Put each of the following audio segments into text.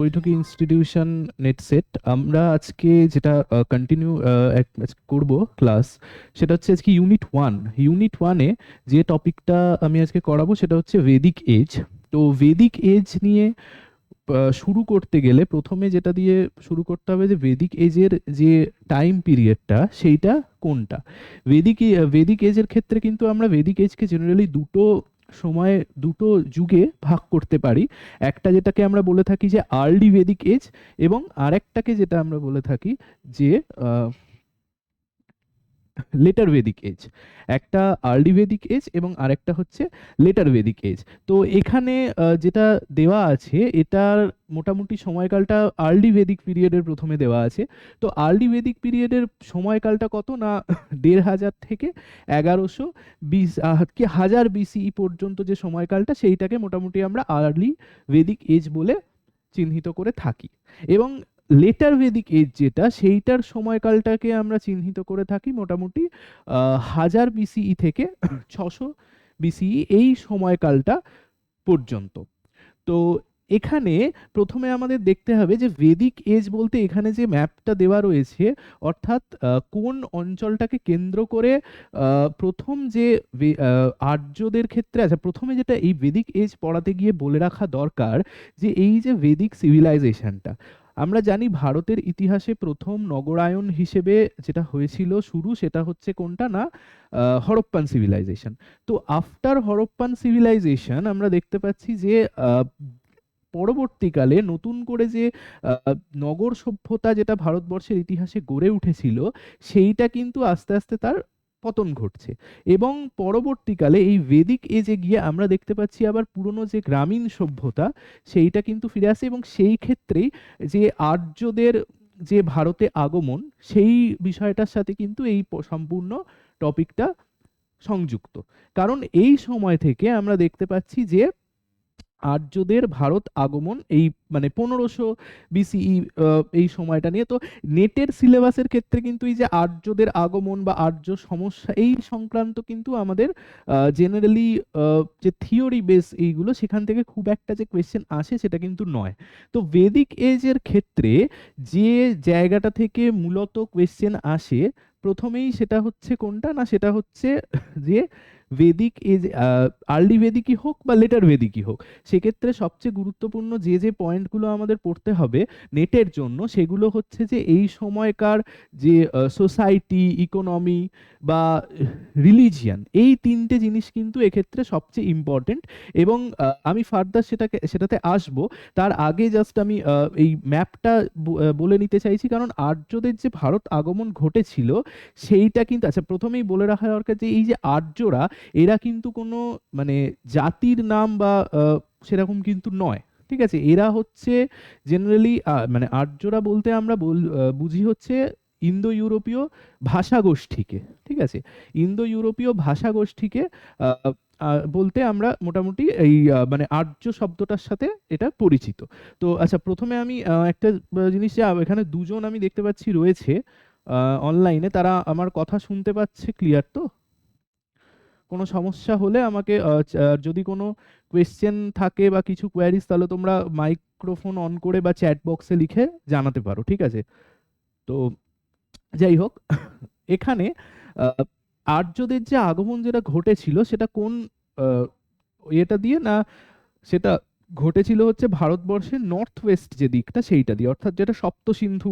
বৈঠকি institution NET SET আমরা আজকে যেটা কন্টিনিউ করব ক্লাস, সেটা হচ্ছে আজকে ইউনিট ওয়ানে যে টপিকটা আমি আজকে করাবো সেটা হচ্ছে ভেদিক এজ। তো ভেদিক এজ নিয়ে শুরু করতে গেলে প্রথমে যেটা দিয়ে শুরু করতে হবে যে ভেদিক এজের যে টাইম পিরিয়ডটা সেইটা কোনটা। ভেদিক এজের ক্ষেত্রে কিন্তু আমরা ভেদিক এজকে জেনারেলি সময়ে দুটো যুগে ভাগ করতে পারি। একটা যেটাকে আমরা বলে থাকি যে আর্লি ভেদিক এজ, এবং আরেকটাকে যেটা আমরা বলে থাকি যে লেটার ভেদিক এজ। একটা আর্লি ভেদিক এজ এবং আরেকটা হচ্ছে লেটার ভেদিক এজ। তো এখানে যেটা দেওয়া আছে এটার মোটামুটি সময়কালটা আর্লি ভেদিক পিরিয়ডের প্রথমে দেওয়া আছে। তো আর্লি ভেদিক পিরিয়ডের সময়কালটা কত না ১৫০০ থেকে ১১২০ কি ১০০০ বিসিই পর্যন্ত যে সময়কালটা সেইটাকে মোটামুটি আমরা আর্লি ভেদিক এজ বলে চিহ্নিত করে থাকি। এবং লেটার ভেদিক এজ যেটা সেইটার সময়কালটাকে আমরা চিহ্নিত করে থাকি মোটামুটি ১০০০ বিসিই থেকে ৬০০ বিসিই এই সময়কালটা পর্যন্ত। তো এখানে প্রথমে আমাদের দেখতে হবে যে ভেদিক এজ বলতে এখানে যে ম্যাপটা দেওয়া রয়েছে, অর্থাৎ কোন অঞ্চলটাকে কেন্দ্র করে প্রথম যে আর্যদের ক্ষেত্রে, আচ্ছা প্রথমে যেটা এই ভেদিক এজ পড়াতে গিয়ে বলে রাখা দরকার যে এই যে ভেদিক সিভিলাইজেশনটা, আমরা জানি ভারতের ইতিহাসে প্রথম নগরায়ন হিসেবে যেটা হয়েছিল শুরু, সেটা হচ্ছে কোনটা না হরপ্পান সিভিলাইজেশন। তো আফটার হরপ্পান সিভিলাইজেশন আমরা দেখতে পাচ্ছি যে পরবর্তীকালে নতুন করে যে নগর সভ্যতা যেটা ভারতবর্ষের ইতিহাসে গড়ে উঠেছিল সেইটা কিন্তু আস্তে আস্তে তার পতন ঘটছে। এবং পরবর্তীকালে এই ভেদিক এজে গিয়ে আমরা দেখতে পাচ্ছি আবার পুরনো যে গ্রামীণ সভ্যতা সেইটা কিন্তু ফিরে আসে, এবং সেই ক্ষেত্রেই যে আর্যদের যে ভারতে আগমন সেই বিষয়টার সাথে কিন্তু এই সম্পূর্ণ টপিকটা সংযুক্ত। কারণ এই সময় থেকে আমরা দেখতে পাচ্ছি যে আর্যদের ভারত আগমন এই মানে ১৫০০ বিসিই এই সময়টা নিয়ে। তো নেটের সিলেবাসের ক্ষেত্রে কিন্তু এই যে আর্যদের আগমন বা আর্য সমস্যা এই সংক্রান্ত কিন্তু আমাদের জেনারেলি যে থিওরি বেস এইগুলো সেখান থেকে খুব একটা যে কোয়েশ্চেন আসে সেটা কিন্তু নয়। তো ভেদিক এজের ক্ষেত্রে যে জায়গাটা থেকে মূলত কোয়েশ্চেন আসে প্রথমেই সেটা হচ্ছে কোনটা না, সেটা হচ্ছে যে ভেদিক এজ আর্লি ভেদিকই হোক বা লেটার ভেদিকই হোক, সেক্ষেত্রে সবচেয়ে গুরুত্বপূর্ণ যে যে পয়েন্টগুলো আমাদের পড়তে হবে নেটের জন্য সেগুলো হচ্ছে যে এই সময়কার যে সোসাইটি, ইকোনমি বা রিলিজিয়ান, এই তিনটে জিনিস কিন্তু এক্ষেত্রে সবচেয়ে ইম্পর্টেন্ট। এবং আমি ফার্দার সেটাতে আসব, তার আগে জাস্ট আমি এই ম্যাপটা বলে নিতে চাইছি। কারণ আর্যদের যে ভারত আগমন ঘটেছিল সেইটা কিন্তু, আচ্ছা প্রথমেই বলে রাখা দরকার যে এই যে আর্যরা এরা কিন্তু কোনো মানে জাতির নাম বা সেরকম কিন্তু নয়। ঠিক আছে, এরা হচ্ছে জেনারেলি মানে আর্যরা বলতে আমরা বুঝি হচ্ছে ইন্দো ইউরোপীয় ভাষা গোষ্ঠীকে। ঠিক আছে, ইন্দো ইউরোপীয় ভাষা গোষ্ঠীকে বলতে আমরা মোটামুটি এই মানে আর্য শব্দটার সাথে এটা পরিচিত। তো আচ্ছা প্রথমে আমি একটা জিনিস, যে এখানে দুজন আমি দেখতে পাচ্ছি রয়েছে অনলাইনে, তারা আমার কথা শুনতে পাচ্ছে ক্লিয়ার তো? কোনো সমস্যা হলে আমাকে যদি কোনো কোয়েশ্চেন থাকে বা কিছু কোয়ারিজ তাহলে তোমরা মাইক্রোফোন অন করে বা চ্যাট বক্সে লিখে জানাতে পারো। ঠিক আছে, তো যাই হোক এখানে আহ, আর্যদের যে আগমন যেটা ঘটেছিল সেটা কোন আহ, এটা দিয়ে না, সেটা ঘটেছিল হচ্ছে ভারতবর্ষের নর্থ ওয়েস্ট যে দিকটা সেইটা দিয়ে, অর্থাৎ যেটা সপ্তসিন্ধু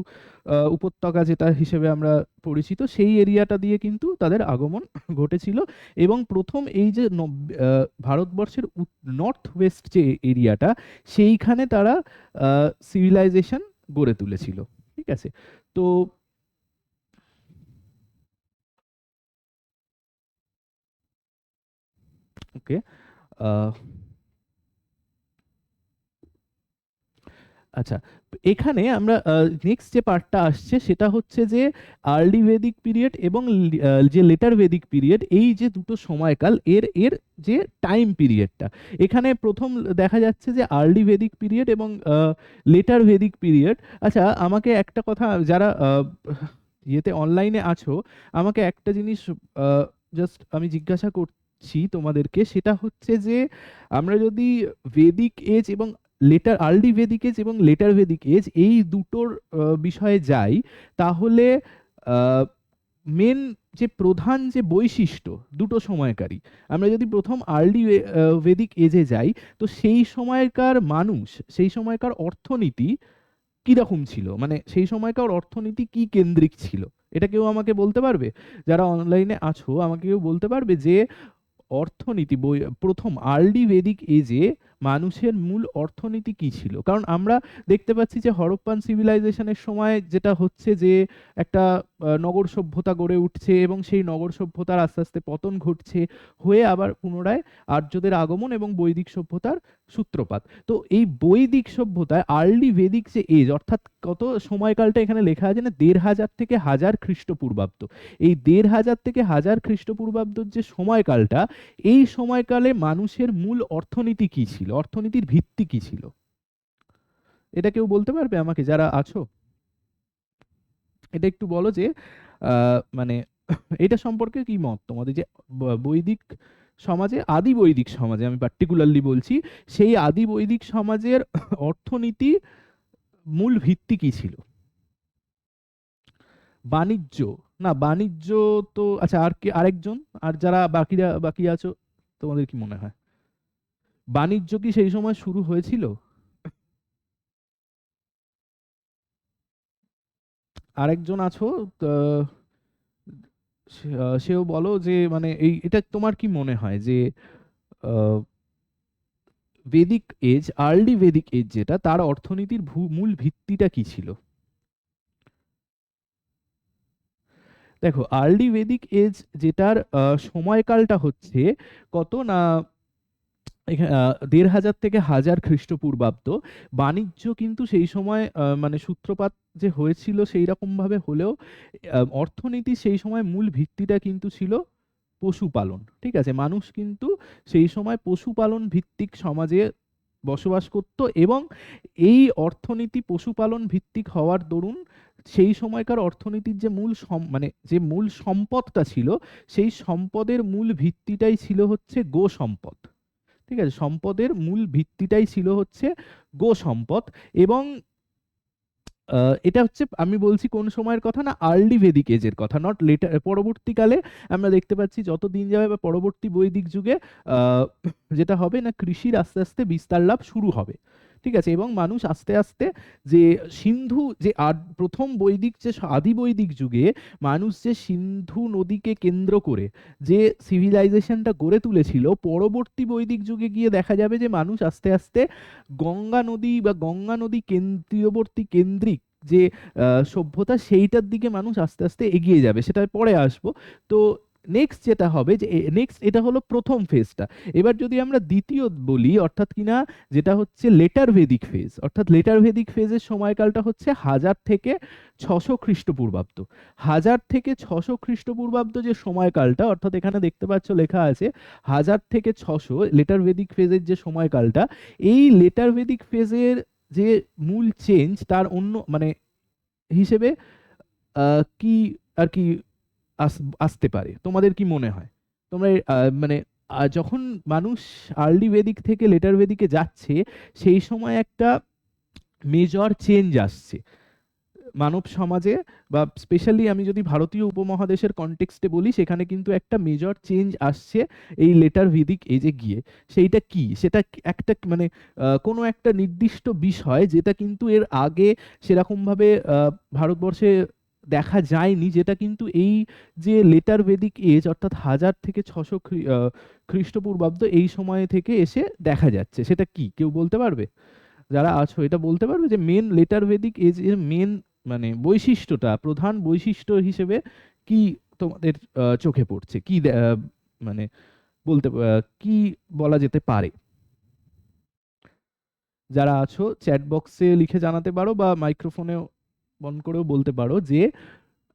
উপত্যকা যেটা হিসেবে আমরা পরিচিত সেই এরিয়াটা দিয়ে কিন্তু তাদের আগমন ঘটেছিল। এবং প্রথম এই যে ভারতবর্ষের নর্থ ওয়েস্ট যে এরিয়াটা সেইখানে তারা সিভিলাইজেশন গড়ে তুলেছিল। ঠিক আছে, তো ওকে, আচ্ছা এখানে আমরা নেক্সট যে পার্টটা আসছে সেটা হচ্ছে যে আর্লি ভেদিক পিরিয়ড এবং যে লেটার ভেদিক পিরিয়ড, এই যে দুটো সময়কাল এর এর যে টাইম পিরিয়ডটা এখানে প্রথম দেখা যাচ্ছে যে আর্লি ভেদিক পিরিয়ড এবং লেটার ভেদিক পিরিয়ড। আচ্ছা আমাকে একটা কথা, যারা ইয়েতে অনলাইনে আছো, আমাকে একটা জিনিস জাস্ট আমি জিজ্ঞাসা করছি তোমাদেরকে, সেটা হচ্ছে যে আমরা যদি ভেদিক এজ এবং আর্লি ভেদিক এজ এবং লেটার ভেদিক এজ এই দুটোর বিষয়ে যাই, তাহলে মেন যে প্রধান যে বৈশিষ্ট্য দুটো সময়কারী, আমরা যদি প্রথম আর্লি ভেদিক এজে যাই, তো সেই সময়কার মানুষ, সেই সময়কার অর্থনীতি কিরকম ছিল, মানে সেই সময়কার অর্থনীতি কি কেন্দ্রিক ছিল, এটা কেউ আমাকে বলতে পারবে? যারা অনলাইনে আছো আমাকে কেউ বলতে পারবে যে অর্থনীতি প্রথম আর্লি ভেদিক এজে মানুষের মূল অর্থনীতি কি ছিল? কারণ আমরা দেখতে পাচ্ছি যে হরপ্পান সিভিলাইজেশনের সময় যেটা হচ্ছে যে একটা নগর সভ্যতা গড়ে উঠছে এবং সেই নগর সভ্যতার আস্তে আস্তে পতন ঘটছে, হয়ে আবার পুনরায় আর্যদের আগমন এবং বৈদিক সভ্যতার সূত্রপাত। তো এই বৈদিক সভ্যতায় আর্লি ভেদিক যে এজ, অর্থাৎ কত সময়কালটা এখানে লেখা আছে না, ১৫০০ থেকে ১০০০ খ্রিস্টপূর্বাব্দ, এই ১৫০০ থেকে ১০০০ খ্রিস্টপূর্বাব্দর যে সময়কালটা, এই সময়কালে মানুষের মূল অর্থনীতি কি ছিল, অর্থনীতির ভিত্তি কি ছিল? এটা কেউ বলতে পারবে আমাকে যারা আছো? এটা একটু বলো যে মানে এটা সম্পর্কে কি মত তোমাদের, যে বৈদিক সমাজে, আদি বৈদিক সমাজে আমি পার্টিকুলারলি বলছি, সেই আদি বৈদিক সমাজের অর্থনীতি মূল ভিত্তি কি ছিল? বাণিজ্য? না, বাণিজ্য তো আচ্ছা, আর কি আরেকজন, আর যারা বাকি আছো, তোমাদের কি মনে হয় বাণিজ্য কি সেই সময় শুরু হয়েছিল? আরেকজন আছো? আহ, সেও বলো যে মানে এই এটা তোমার কি মনে হয় যে আহ, বেদিক এজ, আর্লি বেদিক এজ যেটা, তার অর্থনীতির মূল ভিত্তিটা কি ছিল? দেখো, আর্লি বেদিক এজ যেটার সময়কালটা হচ্ছে কত না, ১৫০০ থেকে ১০০০ খ্রিস্টপূর্বাব্দ। বাণিজ্য কিন্তু সেই সময় মানে সূত্রপাত যে হয়েছিল সেই রকম ভাবে হলেও অর্থনীতি সেই সময় মূল ভিত্তিটা কিন্তু ছিল পশুপালন। ঠিক আছে, মানুষ কিন্তু সেই সময় পশুপালন ভিত্তিক সমাজে বসবাস করত, এবং এই অর্থনীতি পশুপালন ভিত্তিক হওয়ার দরুন সেই সময়কার অর্থনীতির যে মানে যে মূল সম্পদটা ছিল, সেই সম্পদের মূল ভিত্তিটাই ছিল হচ্ছে গো সম্পদ। ঠিক আছে, সম্পদের মূল ভিত্তিটাই ছিল হচ্ছে গো সম্পদ। এবং এটা হচ্ছে আমি বলছি কোন সময়ের কথা না, আর্লি ভেদিক এজের কথা, নট লেটার। পরবর্তীকালে আমরা দেখতে পাচ্ছি যত দিন যাবে বা পরবর্তী বৈদিক যুগে আহ, যেটা হবে না, কৃষির আস্তে আস্তে বিস্তার লাভ শুরু হবে। ঠিক আছে, এবং মানুষ আস্তে আস্তে যে সিন্ধু যে প্রথম বৈদিক যে আদি বৈদিক যুগে মানুষ যে সিন্ধু নদীকে কেন্দ্র করে যে সিভিলাইজেশনটা গড়ে তুলেছিল, পরবর্তী বৈদিক যুগে গিয়ে দেখা যাবে যে মানুষ আস্তে আস্তে গঙ্গা নদী বা গঙ্গা নদী তীরবর্তী কেন্দ্রিক যে সভ্যতা, সেইটার দিকে মানুষ আস্তে আস্তে এগিয়ে যাবে, সেটা পরে আসবো। তো নেক্সট যেটা হবে যে নেক্সট, এটা হলো প্রথম ফেজটা। এবার যদি আমরা দ্বিতীয় বলি, অর্থাৎ কিনা যেটা হচ্ছে লেটার ভেদিক ফেজ, অর্থাৎ লেটার ভেদিক ফেজের সময়কালটা হচ্ছে ১০০০ থেকে ৬০০ খ্রিস্টপূর্বাব্দ। ১০০০ থেকে ৬০০ খ্রিস্টপূর্বাব্দ যে সময়কালটা, অর্থাৎ এখানে দেখতে পাচ্ছ লেখা আছে ১০০০ থেকে ৬০০ লেটার ভেদিক ফেজের যে সময়কালটা, এই লেটার ভেদিক ফেজের যে মূল চেঞ্জ তার অন্য মানে হিসেবে কি আর কি আসতে পারে, তোমাদের কি মনে হয়? তোমরা মানে যখন মানুষ আর্লি বেদিক থেকে লেটার বেদিকে যাচ্ছে, সেই সময় একটা মেজর চেঞ্জ আসছে মানব সমাজে, বা স্পেশালি আমি যদি ভারতীয় উপমহাদেশের কনটেক্সটে বলি, সেখানে কিন্তু একটা মেজর চেঞ্জ আসছে এই লেটার ভেদিক এজে গিয়ে। সেইটা কি, সেটা একটা মানে কোনো একটা নির্দিষ্ট বিষয় যেটা কিন্তু এর আগে সেরকমভাবে ভারতবর্ষে দেখা যায়নি, যেটা কিন্তু এই যে লেটার ভেদিক এজ, অর্থাৎ ১০০০ থেকে ৬০০ খ্রিস্টপূর্বাব্দ এই সময় থেকে এসে দেখা যাচ্ছে, সেটা কি কেউ বলতে পারবে? যারা আছো এটা বলতে পারবে যে মেন লেটার ভেদিক এজ এর মেন মানে বৈশিষ্ট্যটা, প্রধান বৈশিষ্ট্য হিসেবে কি তোমাদের চোখে পড়ছে, কি মানে বলতে কি বলা যেতে পারে? যারা আছো চ্যাট বক্সে লিখে জানাতে পারো, বা মাইক্রোফোনে বন্ধ করেও বলতে পারো যে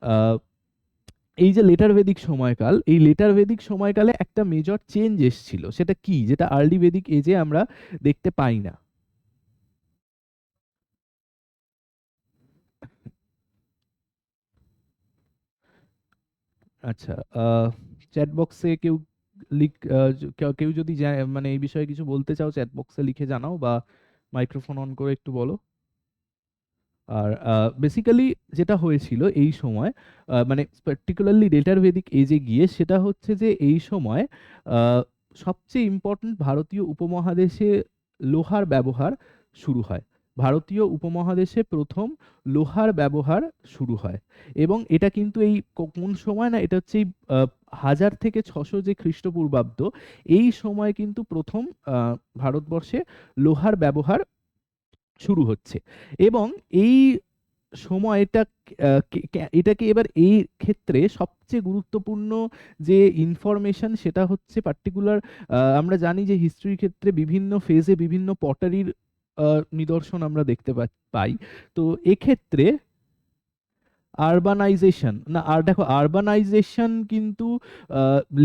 আহ, এই যে লেটার ভেদিক সময়কাল, এই লেটার ভেদিক সময়কালে একটা মেজর চেঞ্জ এসেছিল, সেটা কি, যেটা আর্লি ভেদিক এজে আমরা দেখতে পাই না? আচ্ছা, চ্যাট বক্সে কেউ লিখ কেউ কেউ যদি মানে এই বিষয়ে কিছু বলতে চাও, চ্যাট বক্সে লিখে জানাও, বা মাইক্রোফোন অন করে একটু বলো। আর বেসিক্যালি যেটা হয়েছিল এই সময়, মানে পার্টিকুলারলি লেটার ভেদিক এজে গিয়ে, সেটা হচ্ছে যে এই সময় আহ, সবচেয়ে ইম্পর্ট্যান্ট ভারতীয় উপমহাদেশে লোহার ব্যবহার শুরু হয়। ভারতীয় উপমহাদেশে প্রথম লোহার ব্যবহার শুরু হয়। এবং এটা কিন্তু এই কোন সময় না, এটা হচ্ছে এই 1000 থেকে 600 যে খ্রিস্টপূর্বাব্দ, এই সময় কিন্তু প্রথম ভারতবর্ষে লোহার ব্যবহার শুরু হচ্ছে। এবং এই সময়টা এটাকে এবার এই ক্ষেত্রে সবচেয়ে গুরুত্বপূর্ণ যে ইনফরমেশন, সেটা হচ্ছে পার্টিকুলার, আমরা জানি যে হিস্ট্রির ক্ষেত্রে বিভিন্ন ফেজে বিভিন্ন পটারির নিদর্শন আমরা দেখতে পাই। তো এক্ষেত্রে আরবানাইজেশন না, আর দেখো আরবানাইজেশন কিন্তু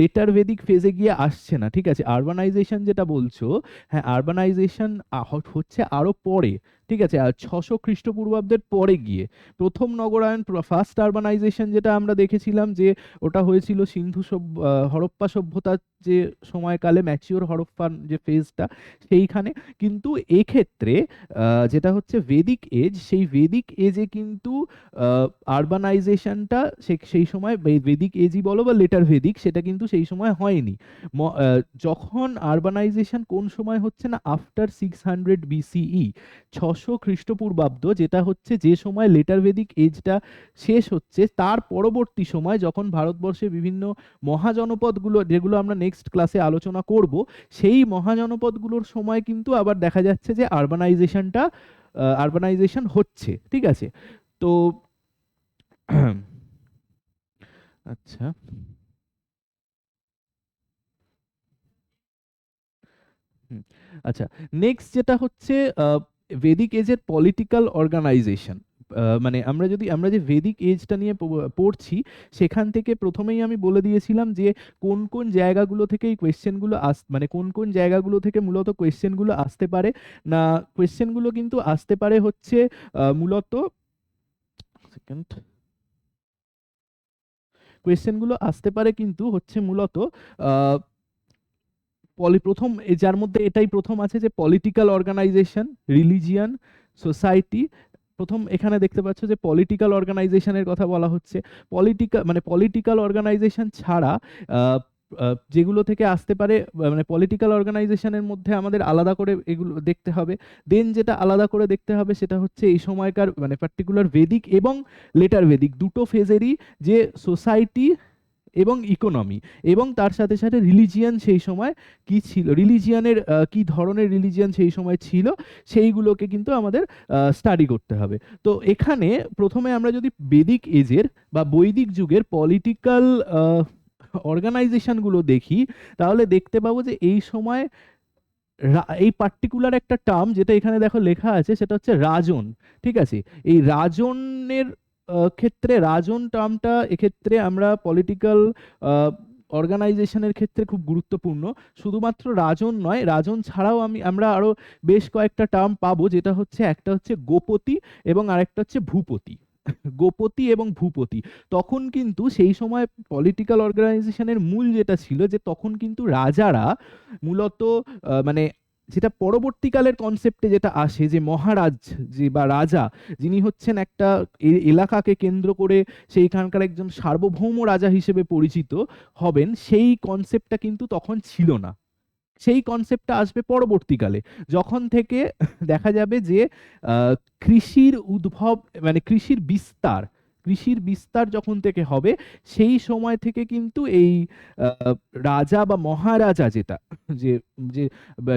লেটার ভেদিক ফেজে গিয়ে আসছে না, ঠিক আছে? আরবানাইজেশন যেটা বলছো, হ্যাঁ, আরবানাইজেশন হচ্ছে আরো পরে, ঠিক আছে? আর 600 খ্রিস্টপূর্বাব্দের পরে গিয়ে প্রথম নগরায়ন, ফার্স্ট আরবানাইজেশন যেটা আমরা দেখেছিলাম, যে ওটা হয়েছিল সিন্ধু হরপ্পা সভ্যতার যে সময়কালে, ম্যাচিওর হরপ্পার যে ফেজটা, সেইখানে। কিন্তু এক্ষেত্রে যেটা হচ্ছে ভেদিক এজ, সেই ভেদিক এজে কিন্তু আরবানাইজেশনটা সেই সময়, ভেদিক এজই বলো বা লেটার ভেদিক, সেটা কিন্তু সেই সময় হয়নি। যখন আরবানাইজেশন কোন সময় হচ্ছে না, আফটার 600 BCE, 600 খ্রিস্টপূর্বাব্দ, যেটা হচ্ছে যে সময় লেটার ভেদিক এজটা শেষ হচ্ছে, তার পরবর্তী সময় যখন ভারতবর্ষে বিভিন্ন মহাজনপদগুলো, যেগুলো আমরা নেক্সট ক্লাসে আলোচনা করব, সেই মহাজনপদগুলোর সময় কিন্তু আবার দেখা যাচ্ছে যে আরবানাইজেশন হচ্ছে, ঠিক আছে? তো আচ্ছা, হুম, আচ্ছা, নেক্সট যেটা হচ্ছে ভেদিক এজের পলিটিক্যাল অর্গানাইজেশন। মানে আমরা যে ভেদিক এজটা নিয়ে পড়ছি, সেখান থেকে প্রথমেই আমি বলে দিয়েছিলাম যে কোন কোন জায়গাগুলো থেকে এই কোয়েশ্চেনগুলো মানে কোন কোন জায়গাগুলো থেকে মূলত কোয়েশ্চেনগুলো আসতে পারে। না, কোয়েশ্চেনগুলো কিন্তু আসতে পারে হচ্ছে মূলত, সেকেন্ড, কোয়েশ্চেনগুলো আসতে পারে কিন্তু হচ্ছে মূলত আহ, প্রথম যার মধ্যে এটাই প্রথম আছে, যে পলিটিক্যাল অর্গানাইজেশন, রিলিজিয়ান, সোসাইটি। প্রথম এখানে দেখতে পাচ্ছ যে পলিটিক্যাল অর্গানাইজেশনের কথা বলা হচ্ছে। পলিটিক্যাল অর্গানাইজেশন ছাড়া আহ, যেগুলো থেকে আসতে পারে, মানে পলিটিক্যাল অর্গানাইজেশনের মধ্যে আমাদের আলাদা করে এগুলো দেখতে হবে। দেন যেটা আলাদা করে দেখতে হবে, সেটা হচ্ছে এই সময়কার, মানে পার্টিকুলার ভেদিক এবং লেটার ভেদিক দুটো ফেজেরই যে সোসাইটি এবং ইকোনমি, এবং তার সাথে সাথে রিলিজিয়ান সেই সময় কি ছিল, রিলিজিয়ানের কি ধরনের রিলিজিয়ান সেই সময় ছিল, সেইগুলোকে কিন্তু আমাদের স্টাডি করতে হবে। তো এখানে প্রথমে আমরা যদি বেদিক এজের বা বৈদিক যুগের পলিটিক্যাল অর্গানাইজেশনগুলো দেখি, তাহলে দেখতে পাবো যে এই সময় এই পার্টিকুলার একটা টার্ম, যেটা এখানে দেখো লেখা আছে, সেটা হচ্ছে রাজন, ঠিক আছে? এই রাজনের ক্ষেত্রে, রাজন টার্মটা এক্ষেত্রে আমরা পলিটিক্যাল অর্গানাইজেশনের ক্ষেত্রে খুব গুরুত্বপূর্ণ। শুধুমাত্র রাজন নয়, রাজন ছাড়াও আমরা আরো বেশ কয়েকটা টার্ম পাবো, যেটা হচ্ছে, একটা হচ্ছে গোপতি এবং আরেকটা হচ্ছে ভূপতি। গোপতি এবং ভূপতি, তখন কিন্তু সেই সময় পলিটিক্যাল অর্গানাইজেশনের মূল যেটা ছিল, যে তখন কিন্তু রাজারা মূলত মানে যেটা পরবর্তীকালের কনসেপ্টে যেটা আসে, যে মহারাজ, যে বা রাজা, যিনি হচ্ছেন একটা এলাকাকে কেন্দ্র করে সেইখানকার একজন সার্বভৌম রাজা হিসেবে পরিচিত হবেন, সেই কনসেপ্টটা কিন্তু তখন ছিল না। সেই কনসেপ্টটা আসবে পরবর্তীকালে, যখন থেকে দেখা যাবে যে আহ, কৃষির উদ্ভব, মানে কৃষির বিস্তার যখন থেকে হবে, সেই সময় থেকে কিন্তু এই আহ, রাজা বা মহারাজা, যেটা যে যে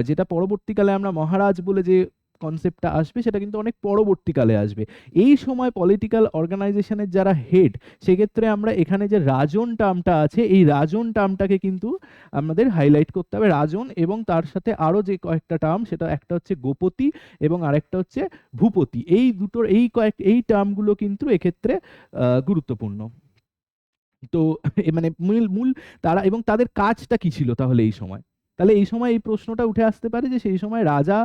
যেটা পরবর্তীকালে আমরা মহারাজ বলে যে কনসেপ্টটা আসবে, সেটা কিন্তু অনেক পরবর্তীকালে আসবে। এই সময় পলিটিক্যাল অর্গানাইজেশনের যারা হেড, সেক্ষেত্রে আমরা এখানে যে রাজন টার্মটা আছে, এই রাজন টার্মটাকে কিন্তু আমাদের হাইলাইট করতে হবে, রাজন এবং তার সাথে আরো যে কয়েকটা টার্ম, সেটা একটা হচ্ছে গোপতি এবং আরেকটা হচ্ছে ভূপতি। এই দুটোর এই টার্মগুলো কিন্তু এক্ষেত্রে গুরুত্বপূর্ণ। তো মানে মূল মূল তারা এবং তাদের কাজটা কি ছিল তাহলে এই সময়, তাহলে এই সময় এই প্রশ্নটা উঠে আসতে পারে, যে সেই সময় রাজা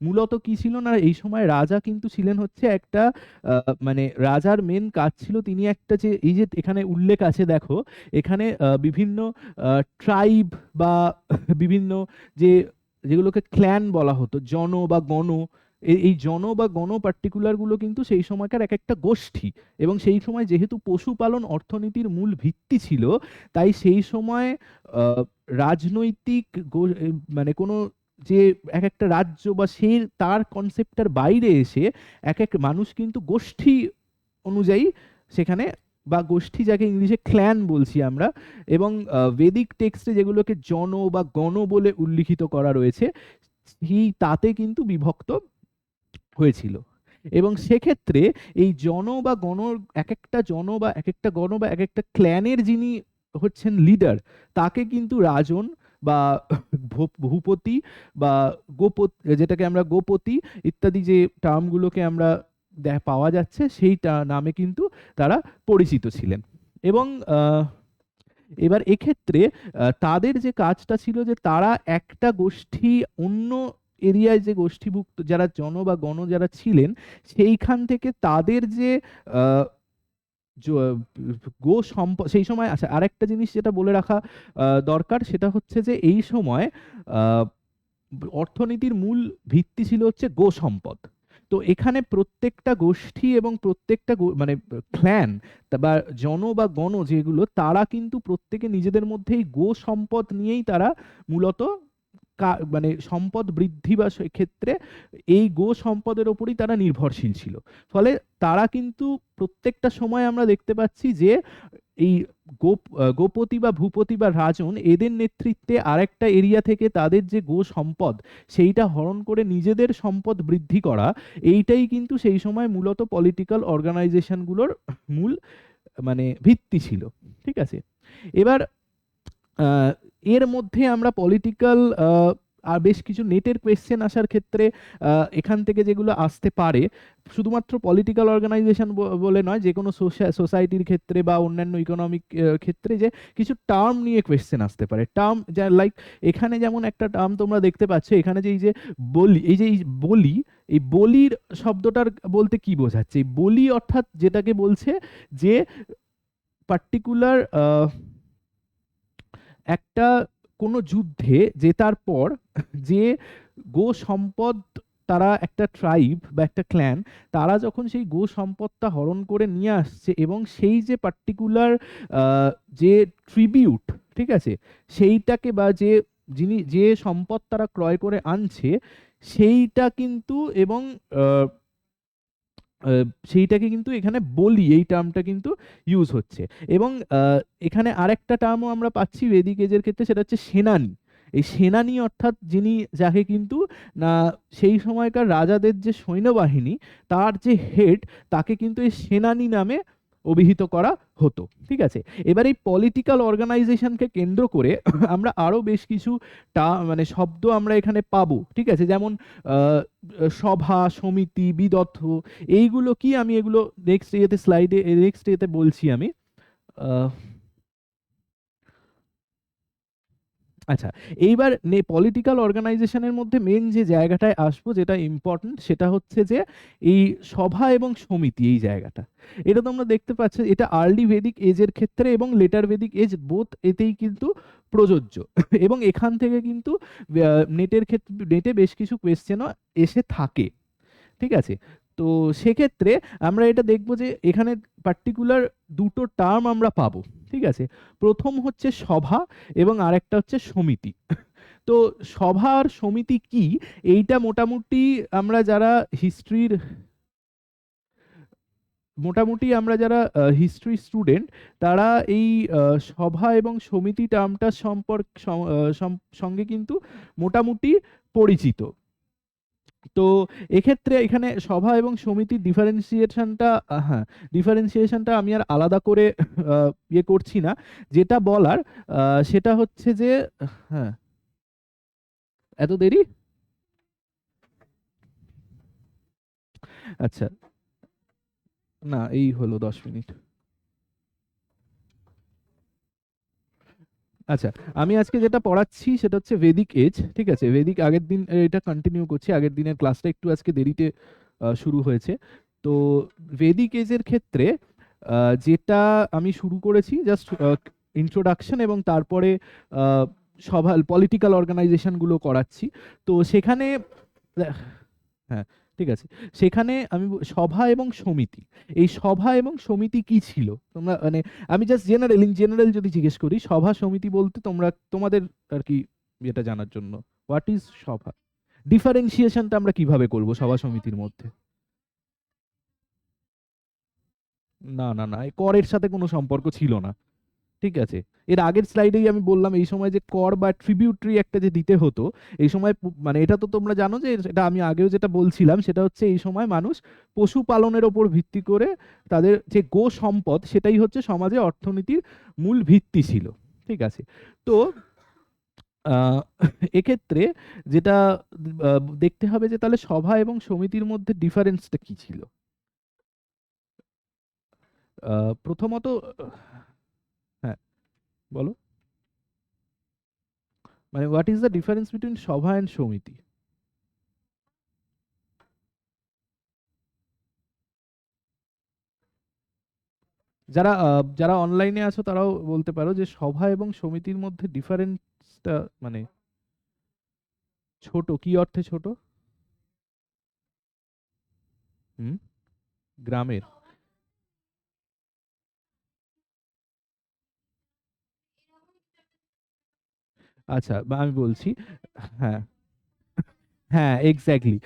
মূলত কি ছিল না, এই সময় রাজা কিন্তু ছিলেন হচ্ছে একটা মানে রাজার মেন কাজ ছিল, তিনি একটা, যে এই যে এখানে উল্লেখ আছে দেখো, এখানে বিভিন্ন ট্রাইব বা বিভিন্ন যে, যেগুলোকে ক্ল্যান বলা হতো, জন বা গণ, এই জন বা গণ পার্টিকুলারগুলো কিন্তু সেই সময়কার এক একটা গোষ্ঠী, এবং সেই সময় যেহেতু পশুপালন অর্থনীতির মূল ভিত্তি ছিল, তাই সেই সময় আহ, রাজনৈতিক মানে কোনো যে এক একটা রাজ্য বা সেই তার কনসেপ্টটার বাইরে এসে এক এক মানুষ কিন্তু গোষ্ঠী অনুযায়ী সেখানে, বা গোষ্ঠী যাকে ইংলিশে ক্ল্যান বলছি আমরা, এবং বেদিক টেক্সটে যেগুলোকে জন বা গণ বলে উল্লিখিত করা রয়েছে, সেই তাতে কিন্তু বিভক্ত হয়েছিল। এবং সেক্ষেত্রে এই জন বা গণ, এক একটা জন বা এক একটা গণ বা এক একটা ক্ল্যানের যিনি হচ্ছেন লিডার, তাকে কিন্তু রাজন বা ভূপতি বা গোপতি, যেটাকে আমরা গোপতি ইত্যাদি যে টার্মগুলোকে আমরা পাওয়া যাচ্ছে, সেই নামে কিন্তু তারা পরিচিত ছিলেন। এবং এবার এক্ষেত্রে তাদের যে কাজটা ছিল যে তারা একটা গোষ্ঠী অন্য এরিয়ায় যে গোষ্ঠীভুক্ত যারা জন বা গণ যারা ছিলেন, সেইখান থেকে তাদের যে আহ, গো সম্পদ সেই সময়, আচ্ছা আরেকটা জিনিস যেটা বলে রাখা দরকার, সেটা হচ্ছে যে এই সময় আহ, অর্থনীতির মূল ভিত্তি ছিল হচ্ছে গো সম্পদ। তো এখানে প্রত্যেকটা গোষ্ঠী এবং প্রত্যেকটা মানে ক্ল্যান বা জন বা গণ যেগুলো, তারা কিন্তু প্রত্যেকে নিজেদের মধ্যেই গো সম্পদ নিয়েই তারা মূলত মানে সম্পদ বৃদ্ধি বা ক্ষেত্রে এই গো সম্পদের ওপরই তারা নির্ভরশীল ছিল। ফলে তারা কিন্তু প্রত্যেকটা সময় আমরা দেখতে পাচ্ছি যে এই গোপতি বা ভূপতি বা রাজন এদের নেতৃত্বে আরেকটা এরিয়া থেকে তাদের যে গো সম্পদ সেইটা হরণ করে নিজেদের সম্পদ বৃদ্ধি করা, এইটাই কিন্তু সেই সময় মূলত পলিটিক্যাল অর্গানাইজেশনগুলোর মূল মানে ভিত্তি ছিল। ঠিক আছে, এবার আহ, এর মধ্যে আমরা পলিটিক্যাল আর বেশ কিছু নেটের কোয়েশ্চেন আসার ক্ষেত্রে এখান থেকে যেগুলো আসতে পারে, শুধুমাত্র পলিটিক্যাল অর্গানাইজেশন বলে নয়, যে কোনো সোসাইটির ক্ষেত্রে বা অন্যান্য ইকোনমিক ক্ষেত্রে যে কিছু টার্ম নিয়ে কোয়েশ্চেন আসতে পারে। টার্ম যা লাইক এখানে যেমন একটা টার্ম তোমরা দেখতে পাচ্ছ এখানে, যে এই যে বলি, এই যে এই বলি, এই বলির শব্দটার বলতে কি বোঝাচ্ছে? এই বলি অর্থাৎ যেটাকে বলছে যে পার্টিকুলার একটা কোনো যুদ্ধে জেতার পর যে গো সম্পদ, তারা একটা ট্রাইব বা একটা ক্ল্যান, তারা যখন সেই গো সম্পদটা হরণ করে নিয়ে আসছে এবং সেই যে পার্টিকুলার যে ট্রিবিউট, ঠিক আছে, সেইটাকে বা যে যিনি যে সম্পদ তারা ক্রয় করে আনছে সেইটা কিন্তু, এবং সেইটাকে কিন্তু এখানে বলি এই টার্মটা কিন্তু ইউজ হচ্ছে। এবং এখানে আরেকটা টার্মও আমরা পাচ্ছি বেদিক এজের ক্ষেত্রে, সেটা হচ্ছে সেনানি। এই সেনানি অর্থাৎ যিনি, যাকে কিন্তু না সেই সময়কার রাজাদের যে সৈন্যবাহিনী তার যে হেড, তাকে কিন্তু এই সেনানি নামে অভিহিত করা হতো। ঠিক আছে, এবার এই পলিটিক্যাল অর্গানাইজেশনকে কেন্দ্র করে আমরা আরো বেশ কিছু মানে শব্দ আমরা এখানে পাবো। ঠিক আছে, যেমন সভা, সমিতি, বিদথ, এইগুলো কি, আমি এগুলো নেক্সট ইয়েতে স্লাইডে নেক্সট ইয়েতে বলছি আমি। আহ, আচ্ছা, এইবার পলিটিক্যাল অর্গানাইজেশনের মধ্যে মেন যে জায়গাটায় আসবো, যেটা ইম্পর্টেন্ট, সেটা হচ্ছে যে এই সভা এবং সমিতি, এই জায়গাটা, এটা তোমরা দেখতে পাচ্ছ, এটা আর্লি ভেদিক এজের ক্ষেত্রে এবং লেটার ভেদিক এজ বোথ এতেই কিন্তু প্রযোজ্য। এবং এখান থেকে কিন্তু নেটের ক্ষেত্রে, নেটে বেশ কিছু কোয়েশ্চেনও এসে থাকে। ঠিক আছে, তো সেক্ষেত্রে আমরা এটা দেখবো যে এখানে পার্টিকুলার দুটো টার্ম আমরা পাবো। ঠিক আছে, প্রথম হচ্ছে সভা এবং আরেকটা হচ্ছে সমিতি। তো সভা আর সমিতি কি, এইটা মোটামুটি আমরা যারা হিস্ট্রির, আমরা যারা হিস্ট্রি স্টুডেন্ট, তারা এই সভা এবং সমিতি টার্মটার সঙ্গে কিন্তু মোটামুটি পরিচিত। তো এক্ষেত্রে এখানে সভা এবং সমিতির ডিফারেন্সিয়েশনটা, হ্যাঁ, ডিফারেন্সিয়েশনটা আমি আর আলাদা করে ইয়ে করছি না। যেটা বলার সেটা হচ্ছে যে, হ্যাঁ, এত দেরি, আচ্ছা, না এই হলো 10 মিনিট। আচ্ছা, আমি আজকে যেটা পড়াচ্ছি সেটা হচ্ছে ভেদিক এজ। ঠিক আছে, ভেদিক আগের দিন এটা কন্টিনিউ করছি, আগের দিনের ক্লাসটা একটু আজকে দেরিতে শুরু হয়েছে। তো ভেদিক এজের ক্ষেত্রে যেটা আমি শুরু করেছি জাস্ট ইন্ট্রোডাকশন, এবং তারপরে সভা পলিটিক্যাল অর্গানাইজেশনগুলো করাচ্ছি। তো সেখানে হ্যাঁ, ঠিক আছে। সেখানে আমি সভা এবং সমিতি, এই সভা এবং সমিতি কি ছিল তোমরা মানে, আমি জাস্ট জেনারেল ইন জেনারেল যদি জিজ্ঞেস করি সভা সমিতি বলতে তোমরা তোমাদের আর কি এটা জানার জন্য, হোয়াট ইজ সভা, ডিফারেন্সিয়েশনটা আমরা কিভাবে করব সভা সমিতির মধ্যে? না না না, এই করের সাথে কোনো সম্পর্ক ছিল না। ঠিক আছে। এর আগের স্লাইডেই আমি বললাম এই সময় যে কর বা ট্রিবিউটারি একটা যে দিতে হতো, এই সময় মানে এটা তো তোমরা জানো যে এটা আমি আগেও যেটা বলছিলাম সেটা হচ্ছে এই সময় মানুষ পশুপালনের ওপর ভিত্তি করে তাদের যে গো সম্পদ সেটাই হচ্ছে সমাজে অর্থনীতির মূল ভিত্তি ছিল। ঠিক আছে। তো আহ, এক্ষেত্রে যেটা দেখতে হবে যে তাহলে সভা এবং সমিতির মধ্যে ডিফারেন্সটা কি ছিল। প্রথমত হ্যাঁ বলো, মানে what is the difference between সভা অ্যান্ড সমিতি? যারা অনলাইনে আছো তারাও বলতে পারো যে সভা এবং সমিতির মধ্যে ডিফারেন্সটা মানে ছোট কি অর্থে ছোট? হুম, গ্রামের। আচ্ছা বা আমি বলছি, হ্যাঁ হ্যাঁ এক্স্যাক্টলি।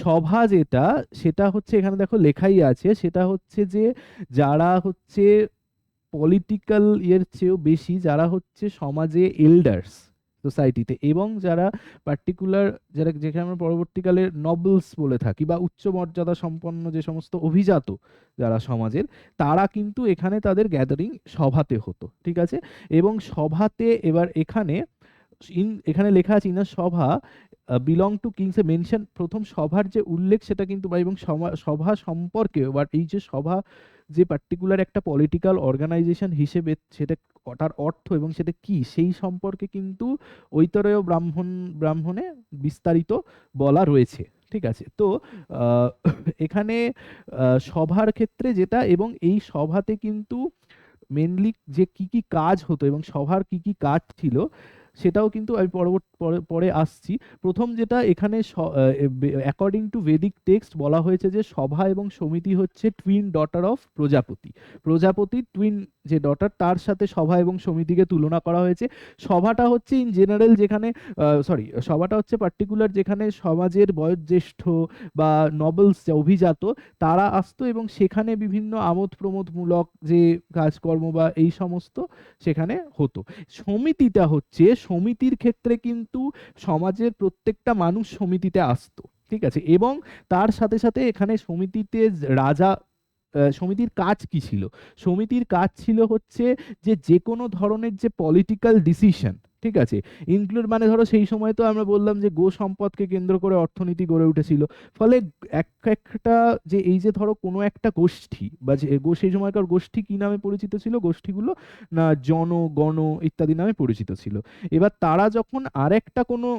সভা যেটা সেটা হচ্ছে এখানে দেখো লেখাই আছে, সেটা হচ্ছে যে যারা হচ্ছে পলিটিক্যাল ইয়ের চেয়েও বেশি যারা হচ্ছে সমাজে এল্ডার্স সোসাইটিতে, এবং যারা পার্টিকুলার যারা যেখানে আমরা পরবর্তীকালে নবলস বলে থাকি বা উচ্চ মর্যাদা সম্পন্ন যে সমস্ত অভিজাত যারা সমাজের, তারা কিন্তু এখানে তাদের গ্যাদারিং সভাতে হতো। ঠিক আছে। এবং সভাতে এবার এখানে এখানে লেখা আছে ইনার সভা বিলং টু কিংস এ মেনশন, প্রথম সভার যে উল্লেখ সেটা কিন্তু এবং সভা সম্পর্কে বাট এই যে সভা যে পার্টিকুলার একটা পলিটিক্যাল অর্গানাইজেশন হিসেবে সেটা তার অর্থ এবং সেটা কি সেই সম্পর্কে কিন্তু ঐতরেয় ব্রাহ্মণে বিস্তারিত বলা রয়েছে। ঠিক আছে। তো আহ, এখানে সভার ক্ষেত্রে যেটা এবং এই সভাতে কিন্তু মেনলি যে কি কি কাজ হতো এবং সভার কি কি কাজ ছিল সেটাও কিন্তু আমি পরবর্তী পরে পরে আসছি। প্রথম যেটা এখানে অ্যাকর্ডিং টু ভেদিক টেক্সট বলা হয়েছে যে সভা এবং সমিতি হচ্ছে টুইন ডটার অফ প্রজাপতি, প্রজাপতির টুইন যে ডটার তার সাথে সভা এবং সমিতিকে তুলনা করা হয়েছে। সভাটা হচ্ছে ইন জেনারেল যেখানে সরি সভাটা হচ্ছে পার্টিকুলার যেখানে সমাজের বয়োজ্যেষ্ঠ বা নবেলস অভিজাত তারা আসতো এবং সেখানে বিভিন্ন আমোদ প্রমোদমূলক যে কাজকর্ম বা এই সমস্ত সেখানে হতো। সমিতিটা হচ্ছে সমিতির ক্ষেত্রে কিন্তু সমাজের প্রত্যেকটা মানুষ সমিতিতে আসতো। ঠিক আছে। এবং তার সাথে সাথে এখানে সমিতিতে রাজা সমিতির কাজ কি ছিল? সমিতির কাজ ছিল হচ্ছে যে যে কোনো ধরনের যে পলিটিক্যাল ডিসিশন, ঠিক আছে, ইনক্লুড মানে ধরো সেই সময় তো আমরা বললাম যে গো সম্পদকে কেন্দ্র করে অর্থনীতি গড়ে উঠেছিল। ফলে এক একটা যে এই যে ধরো কোনো একটা গোষ্ঠী বা যে সেই সময়কার গোষ্ঠী কি নামে পরিচিত ছিল, গোষ্ঠীগুলো না জন গণ ইত্যাদি নামে পরিচিত ছিল। এবার তারা যখন আরেকটা কোনো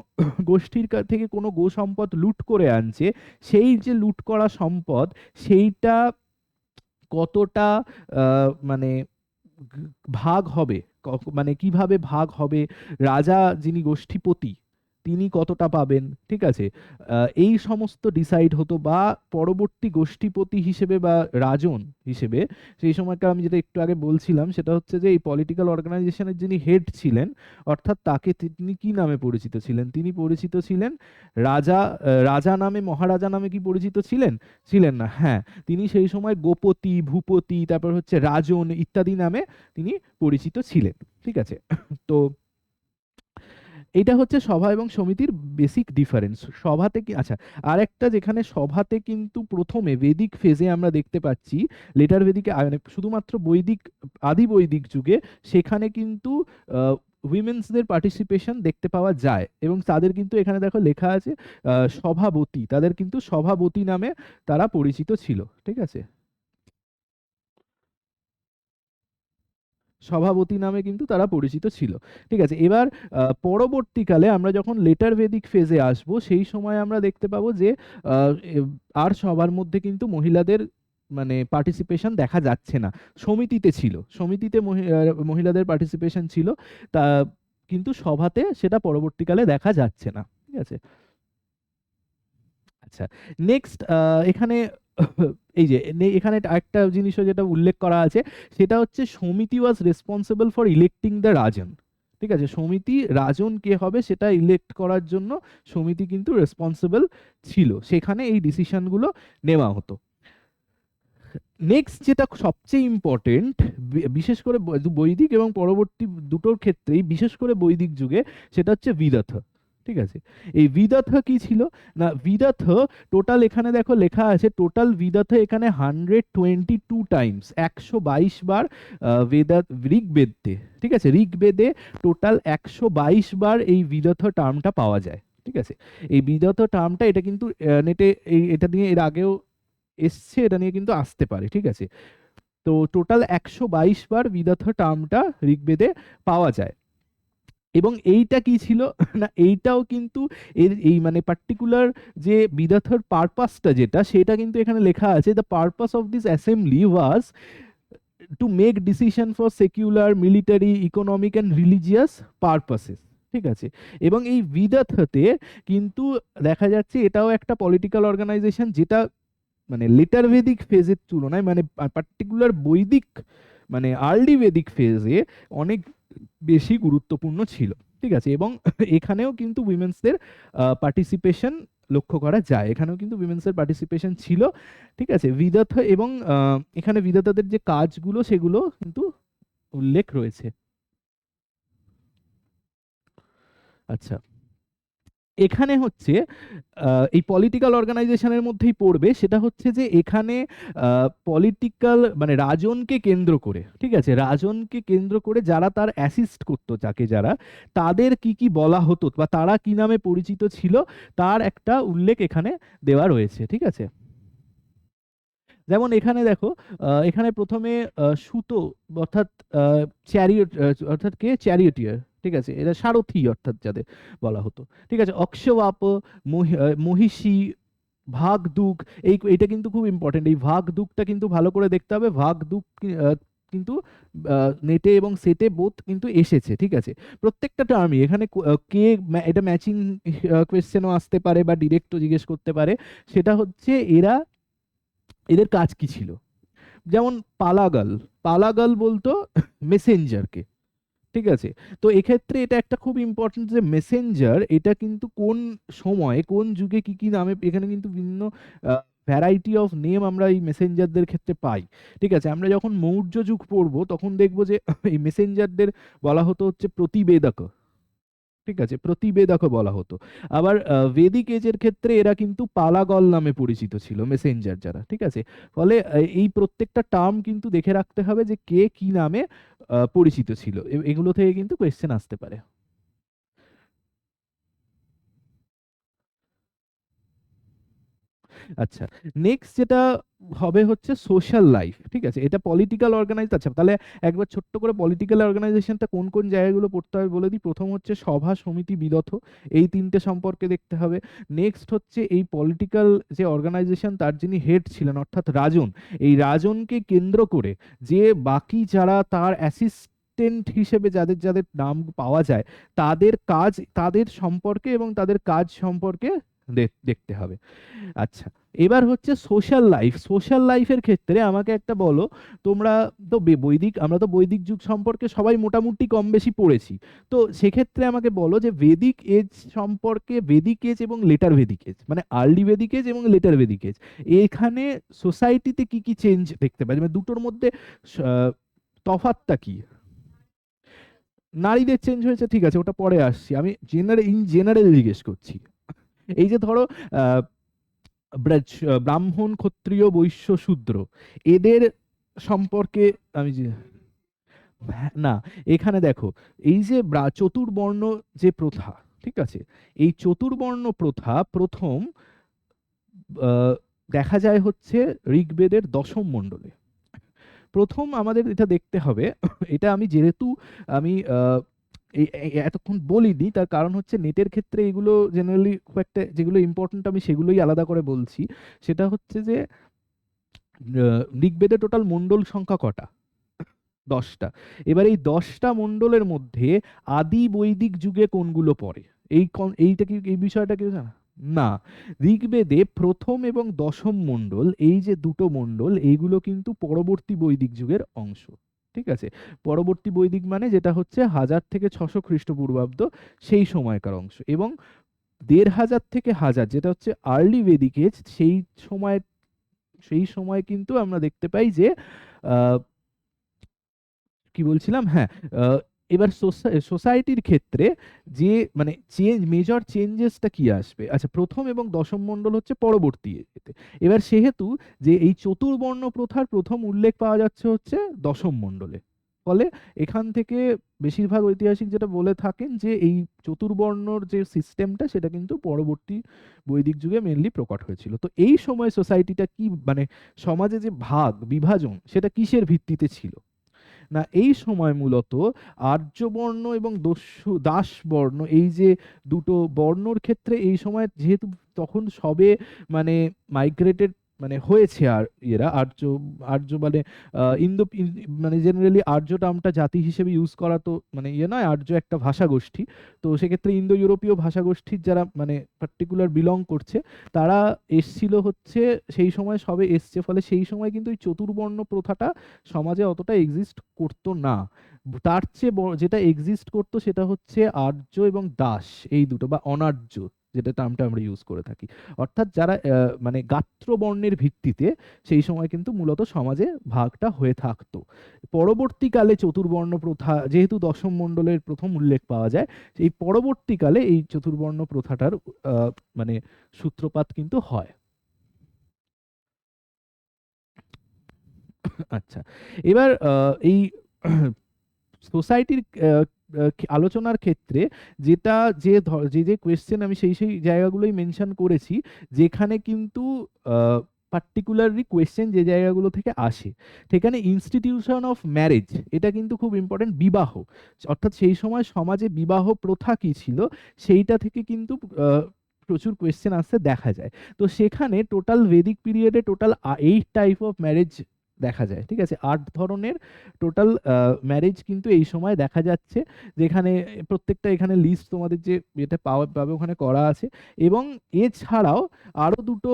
গোষ্ঠীর থেকে কোনো গো সম্পদ লুট করে আনছে, সেই যে লুট করা সম্পদ সেইটা কতটা মানে ভাগ হবে, মানে কিভাবে ভাগ হবে, রাজা যিনি গোষ্ঠীপতি তিনি কতটা পাবেন। ঠিক আছে। এই সমস্ত ডিসাইড হতো বা পরবর্তী গোষ্ঠীপতি হিসেবে বা রাজন হিসেবে সেই সময়কার আমি যেটা একটু আগে বলছিলাম সেটা হচ্ছে যে এই পলিটিক্যাল অর্গানাইজেশনের যিনি হেড ছিলেন অর্থাৎ তাকে তিনি কি নামে পরিচিত ছিলেন? তিনি পরিচিত ছিলেন রাজা, রাজা নামে মহারাজা নামে কি পরিচিত ছিলেন? ছিলেন না, হ্যাঁ। তিনি সেই সময় গোপতি ভূপতি তারপর হচ্ছে রাজন ইত্যাদি নামে তিনি পরিচিত ছিলেন। ঠিক আছে। তো এটা হচ্ছে সভা এবং সমিতির বেসিক ডিফারেন্স। সভাতে কি আচ্ছা, আর একটা যেখানে সভাতে কিন্তু প্রথমে বেদিক ফেজে আমরা দেখতে পাচ্ছি, লেটার বেদিকে মানে শুধুমাত্র বৈদিক আদি বৈদিক যুগে সেখানে কিন্তু উইমেন্সদের পার্টিসিপেশন দেখতে পাওয়া যায় এবং তাদের কিন্তু এখানে দেখো লেখা আছে সভাবতী, তাদের কিন্তু সভাবতী নামে তারা পরিচিত ছিল। ঠিক আছে। সভাপতি নামে কিন্তু তারা পরিচিত ছিল। ঠিক আছে। এবার পরবর্তীকালে আমরা যখন লেটার ভেদিক ফেজে আসব সেই সময় আমরা দেখতে পাবো যে আর সবার মধ্যে কিন্তু মহিলাদের মানে পার্টিসিপেশন দেখা যাচ্ছে না। সমিতিতে ছিল, সমিতিতে মহিলাদের পার্টিসিপেশন ছিল, তা কিন্তু সভাতে সেটা পরবর্তীকালে দেখা যাচ্ছে না। ঠিক আছে। আচ্ছা, নেক্সট এখানে এই যে এখানে একটা জিনিসও যেটা উল্লেখ করা আছে, সেটা হচ্ছে samiti was responsible for electing the rajan. ঠিক আছে, সমিতি, রাজন কে হবে সেটা ইলেক্ট করার জন্য সমিতি কিন্তু রেসপন্সিবল ছিল, সেখানে এই ডিসিশনগুলো নেওয়া হতো। নেক্সট যেটা সবচেয়ে ইম্পর্টেন্ট, বিশেষ করে বৈদিক এবং পরবর্তী দুটোর ক্ষেত্রেই, বিশেষ করে বৈদিক যুগে, সেটা হচ্ছে বিদথ। ঠিক আছে, এই বিদথ কি ছিল না, বিদথ টোটাল এখানে দেখো লেখা আছে, টোটাল বিদথ এখানে 122 টাইমস, 122 বার বেদা, ঋগ্বেদে, ঠিক আছে, ঋগ্বেদে টোটাল 122 বার এই বিদথ টার্মটা পাওয়া যায়। ঠিক আছে, এই বিদথ টার্মটা, এটা কিন্তু নেটে এটা নিয়ে এর আগেও এসছে, এটা নিয়ে কিন্তু আসতে পারে। ঠিক আছে, তো টোটাল 122 বার বিদথ টার্মটা ঋগ্বেদে পাওয়া যায়। এবং এইটা কি ছিল না, এইটাও কিন্তু এর এই মানে পার্টিকুলার যে বিদথর পারপাসটা যেটা, সেটা কিন্তু এখানে লেখা আছে, the purpose of this assembly was to make decision for secular, military, economic and religious purposes. ঠিক আছে, এবং এই বিদথতে কিন্তু দেখা যাচ্ছে এটাও একটা পলিটিক্যাল অর্গানাইজেশন, যেটা মানে লেটার ভেদিক ফেজের তুলনায়, মানে পার্টিকুলার বৈদিক মানে আর্লি ভেদিক ফেজে অনেক বেশি গুরুত্বপূর্ণ ছিল। ঠিক আছে, এবং এখানেও কিন্তু উইমেন্সদের পার্টিসিপেশন লক্ষ্য করা যায়, এখানেও কিন্তু উইমেন্সের পার্টিসিপেশন ছিল। ঠিক আছে, বিদথ এবং এখানে বিদথদের যে কাজগুলো সেগুলো কিন্তু উল্লেখ রয়েছে। আচ্ছা, এখানে হচ্ছে এই পলিটিক্যাল অর্গানাইজেশনের মধ্যেই পড়বে, সেটা হচ্ছে যে এখানে পলিটিক্যাল মানে রাজনকে কেন্দ্র করে, ঠিক আছে, রাজনকে কেন্দ্র করে যারা তার অ্যাসিস্ট করতো, যাকে যারা, তাদের কি কি বলা হতো বা তারা কি নামে পরিচিত ছিল, তার একটা উল্লেখ এখানে দেওয়া রয়েছে। ঠিক আছে, যেমন এখানে দেখো, এখানে প্রথমে সুতো, অর্থাৎ চ্যারিয়ট, অর্থাৎ কে, চ্যারিয়টিয়ার। ঠিক আছে, এটা সারথি অর্থাৎ যাদের বলা হতো। ঠিক আছে, অক্ষবাপ, মহিষী, ভাগদুগ, এইটা কিন্তু খুব ইম্পর্টেন্ট, এই ভাগদুগটা কিন্তু ভালো করে দেখতে হবে। ভাগদুগ কিন্তু নেটে এবং সেটে বোথ কিন্তু এসেছে। ঠিক আছে, প্রত্যেকটা টার্মই এখানে কে, এটা ম্যাচিং কোয়েশ্চেনও আসতে পারে বা ডিরেক্টও জিজ্ঞেস করতে পারে, সেটা হচ্ছে এদের কাজ কি ছিল। যেমন পালাগাল, পালাগাল বলতো মেসেঞ্জারকে। ঠিক আছে, তো এক্ষেত্রে এটা একটা খুব ইম্পর্টেন্ট যে মেসেঞ্জার, এটা কিন্তু কোন সময় কোন যুগে কি কি নামে, এখানে কিন্তু বিভিন্ন ভ্যারাইটি অফ নেম আমরা এই মেসেঞ্জারদের ক্ষেত্রে পাই। ঠিক আছে, আমরা যখন মৌর্য যুগ পড়বো তখন দেখবো যে এই মেসেঞ্জারদের বলা হতো হচ্ছে প্রতিবেদক। ঠিক আছে, প্রতিবেদক বলা হতো। আবার ভেদিক এজের ক্ষেত্রে এরা কিন্তু পালাগল নামে পরিচিত ছিল, মেসেঞ্জার যারা। ঠিক আছে, ফলে এই প্রত্যেকটা টার্ম কিন্তু দেখে রাখতে হবে যে কে কি নামে পরিচিত ছিল, এগুলো থেকে কিন্তু কোয়েশ্চেন আসতে পারে। আচ্ছা, নেক্সট যেটা হবে হচ্ছে সোশ্যাল লাইফ। ঠিক আছে, এটা পলিটিক্যাল অর্গানাইজ। আচ্ছা, তাহলে একবার ছোট্ট করে পলিটিক্যাল অর্গানাইজেশনটা কোন কোন জায়গাগুলো পড়তে হবে বলে দিই। প্রথম হচ্ছে সভা, সমিতি, বিদথ, এই তিনটে সম্পর্কে দেখতে হবে। নেক্সট হচ্ছে এই পলিটিক্যাল যে অর্গানাইজেশন, তার যিনি হেড ছিলেন অর্থাৎ রাজন, এই রাজনকে কেন্দ্র করে যে বাকি যারা তার অ্যাসিস্ট্যান্ট হিসেবে যাদের যাদের নাম পাওয়া যায়, তাদের কাজ, তাদের সম্পর্কে এবং তাদের কাজ সম্পর্কে দেখতে হবে। আচ্ছা, এবার হচ্ছে সোশ্যাল লাইফ। সোশ্যাল লাইফের ক্ষেত্রে আমাকে একটা বলো, তোমরা তো বৈদিক, আমরা তো বৈদিক যুগ সম্পর্কে সবাই মোটামুটি কম বেশি পড়েছি, তো সেক্ষেত্রে আমাকে বলো যে বেদিক এজ সম্পর্কে, বেদিক এজ এবং লেটার ভেদিক এজ, মানে আর্লি বেদিক এজ এবং লেটার ভেদিক এজ, এখানে সোসাইটিতে কি কি চেঞ্জ দেখতে পাই, মানে দুটোর মধ্যে তফাৎটা কি। নারীদের চেঞ্জ হয়েছে, ঠিক আছে, ওটা পরে আসছি, আমি ইন জেনারেল জিজ্ঞেস করছি। এই যে ধরো আহ ব্রাহ্মণ, ক্ষত্রিয়, বৈশ্য, শূদ্র, এদের সম্পর্কে আমি না, এখানে দেখো, এই যে চতুর্বর্ণ যে প্রথা, ঠিক আছে, এই চতুর্বর্ণ প্রথা প্রথম দেখা যায় হচ্ছে ঋগ্বেদের দশম মণ্ডলে। প্রথম আমাদের এটা দেখতে হবে, এটা আমি যেহেতু আমি এতক্ষণ বলিনি, তার কারণ হচ্ছে নেটের ক্ষেত্রে এগুলো জেনারেলি খুব একটা, যেগুলো ইম্পর্টেন্ট আমি সেগুলোই আলাদা করে বলছি। সেটা হচ্ছে যে ঋগ্বেদে টোটাল মণ্ডল সংখ্যা কটা, 10টা। এবার এই 10টা মণ্ডলের মধ্যে আদি বৈদিক যুগে কোনগুলো পড়ে, এইটা কি, এই বিষয়টা কেউ জানা? না, ঋগ্বেদে প্রথম এবং দশম মণ্ডল, এই যে দুটো মণ্ডল, এইগুলো কিন্তু পরবর্তী বৈদিক যুগের অংশ। ঠিক আছে, পরবর্তী বৈদিক মানে যেটা হচ্ছে 1000 থেকে 600 খ্রিস্টপূর্বাব্দ, সেই সময়কার অংশ। এবং 1500 থেকে 1000 যেটা হচ্ছে আর্লি ভেদিক এজ, সময় সেই সময় কিন্তু আমরা দেখতে পাই যে আহ, কি বলছিলাম, হ্যাঁ, আহ, এবার সোসাইটির ক্ষেত্রে যে মানে মেজর চেঞ্জেসটা কি আসবে, আচ্ছা প্রথম এবং দশম মণ্ডল হচ্ছে পরবর্তী এতে। এবার সেহেতু যে এই চতুর্বর্ণ প্রথার প্রথম উল্লেখ পাওয়া যাচ্ছে হচ্ছে দশম মণ্ডলে, ফলে এখান থেকে বেশিরভাগ ঐতিহাসিক যেটা বলে থাকেন যে এই চতুর্বর্ণর যে সিস্টেমটা সেটা কিন্তু পরবর্তী বৈদিক যুগে মেনলি প্রকট হয়েছিল। তো এই সময় সোসাইটিটা কি মানে সমাজে যে বিভাজন সেটা কিসের ভিত্তিতে ছিল না, এই সময় মূলত আর্যবর্ণ এবং দাসবর্ণ, এই যে দুটো বর্ণর ক্ষেত্রে এই সময় যেহেতু তখন সবে মানে মাইগ্রেটেড মানে হয়েছে, আর এরা আর্য, মানে ইন্দো মানে জেনারেলি আর্য টার্মটা জাতি হিসেবে ইউজ করা তো মানে নয়, আর্য একটা ভাষা গোষ্ঠী। তো সেক্ষেত্রে ইন্দো ইউরোপীয় ভাষা গোষ্ঠীর যারা মানে পার্টিকুলার বিলং করছে, তারা এসছিল হচ্ছে সেই সময় সবে এসছে, ফলে সেই সময় কিন্তু এই চতুর্বর্ণ প্রথাটা সমাজে অতটা এক্সিস্ট করতো না। তার চেয়ে যেটা এক্সিস্ট করতো সেটা হচ্ছে আর্য এবং দাস, এই দুটো, বা অনার্য যেটা টার্মটা আমরা ইউজ করে থাকি, অর্থাৎ যারা মানে গাত্র বর্ণের ভিত্তিতে সেই সময় কিন্তু মূলত সমাজে ভাগটা হয়ে থাকতো। পরবর্তীকালে চতুর্বর্ণ প্রথা, যেহেতু দশম মণ্ডলের প্রথম উল্লেখ পাওয়া যায়, এই পরবর্তীকালে এই চতুর্বর্ণ প্রথাটার মানে সূত্রপাত কিন্তু হয়। আচ্ছা, এবার এই সোসাইটির আলোচনার ক্ষেত্রে যেটা যে যে কোয়েশ্চেন আমি সেই জায়গাগুলোই মেনশন করেছি, যেখানে কিন্তু পার্টিকুলারলি কোয়েশ্চেন যে জায়গাগুলো থেকে আসে, সেখানে ইনস্টিটিউশন অফ ম্যারেজ এটা কিন্তু খুব ইম্পর্টেন্ট। বিবাহ, অর্থাৎ সেই সময় সমাজে বিবাহ প্রথা কি ছিল, সেইটা থেকে কিন্তু প্রচুর কোয়েশ্চেন আসতে দেখা যায়। তো সেখানে টোটাল ভেদিক পিরিয়ডে টোটাল 8 টাইপ অফ ম্যারেজ দেখা যায়। ঠিক আছে, 8 ধরনের টোটাল ম্যারেজ কিন্তু এই সময় দেখা যাচ্ছে, যেখানে প্রত্যেকটা এখানে লিস্ট তোমাদের যে এটা পাবে ওখানে করা আছে। এবং এছাড়াও আরো দুটো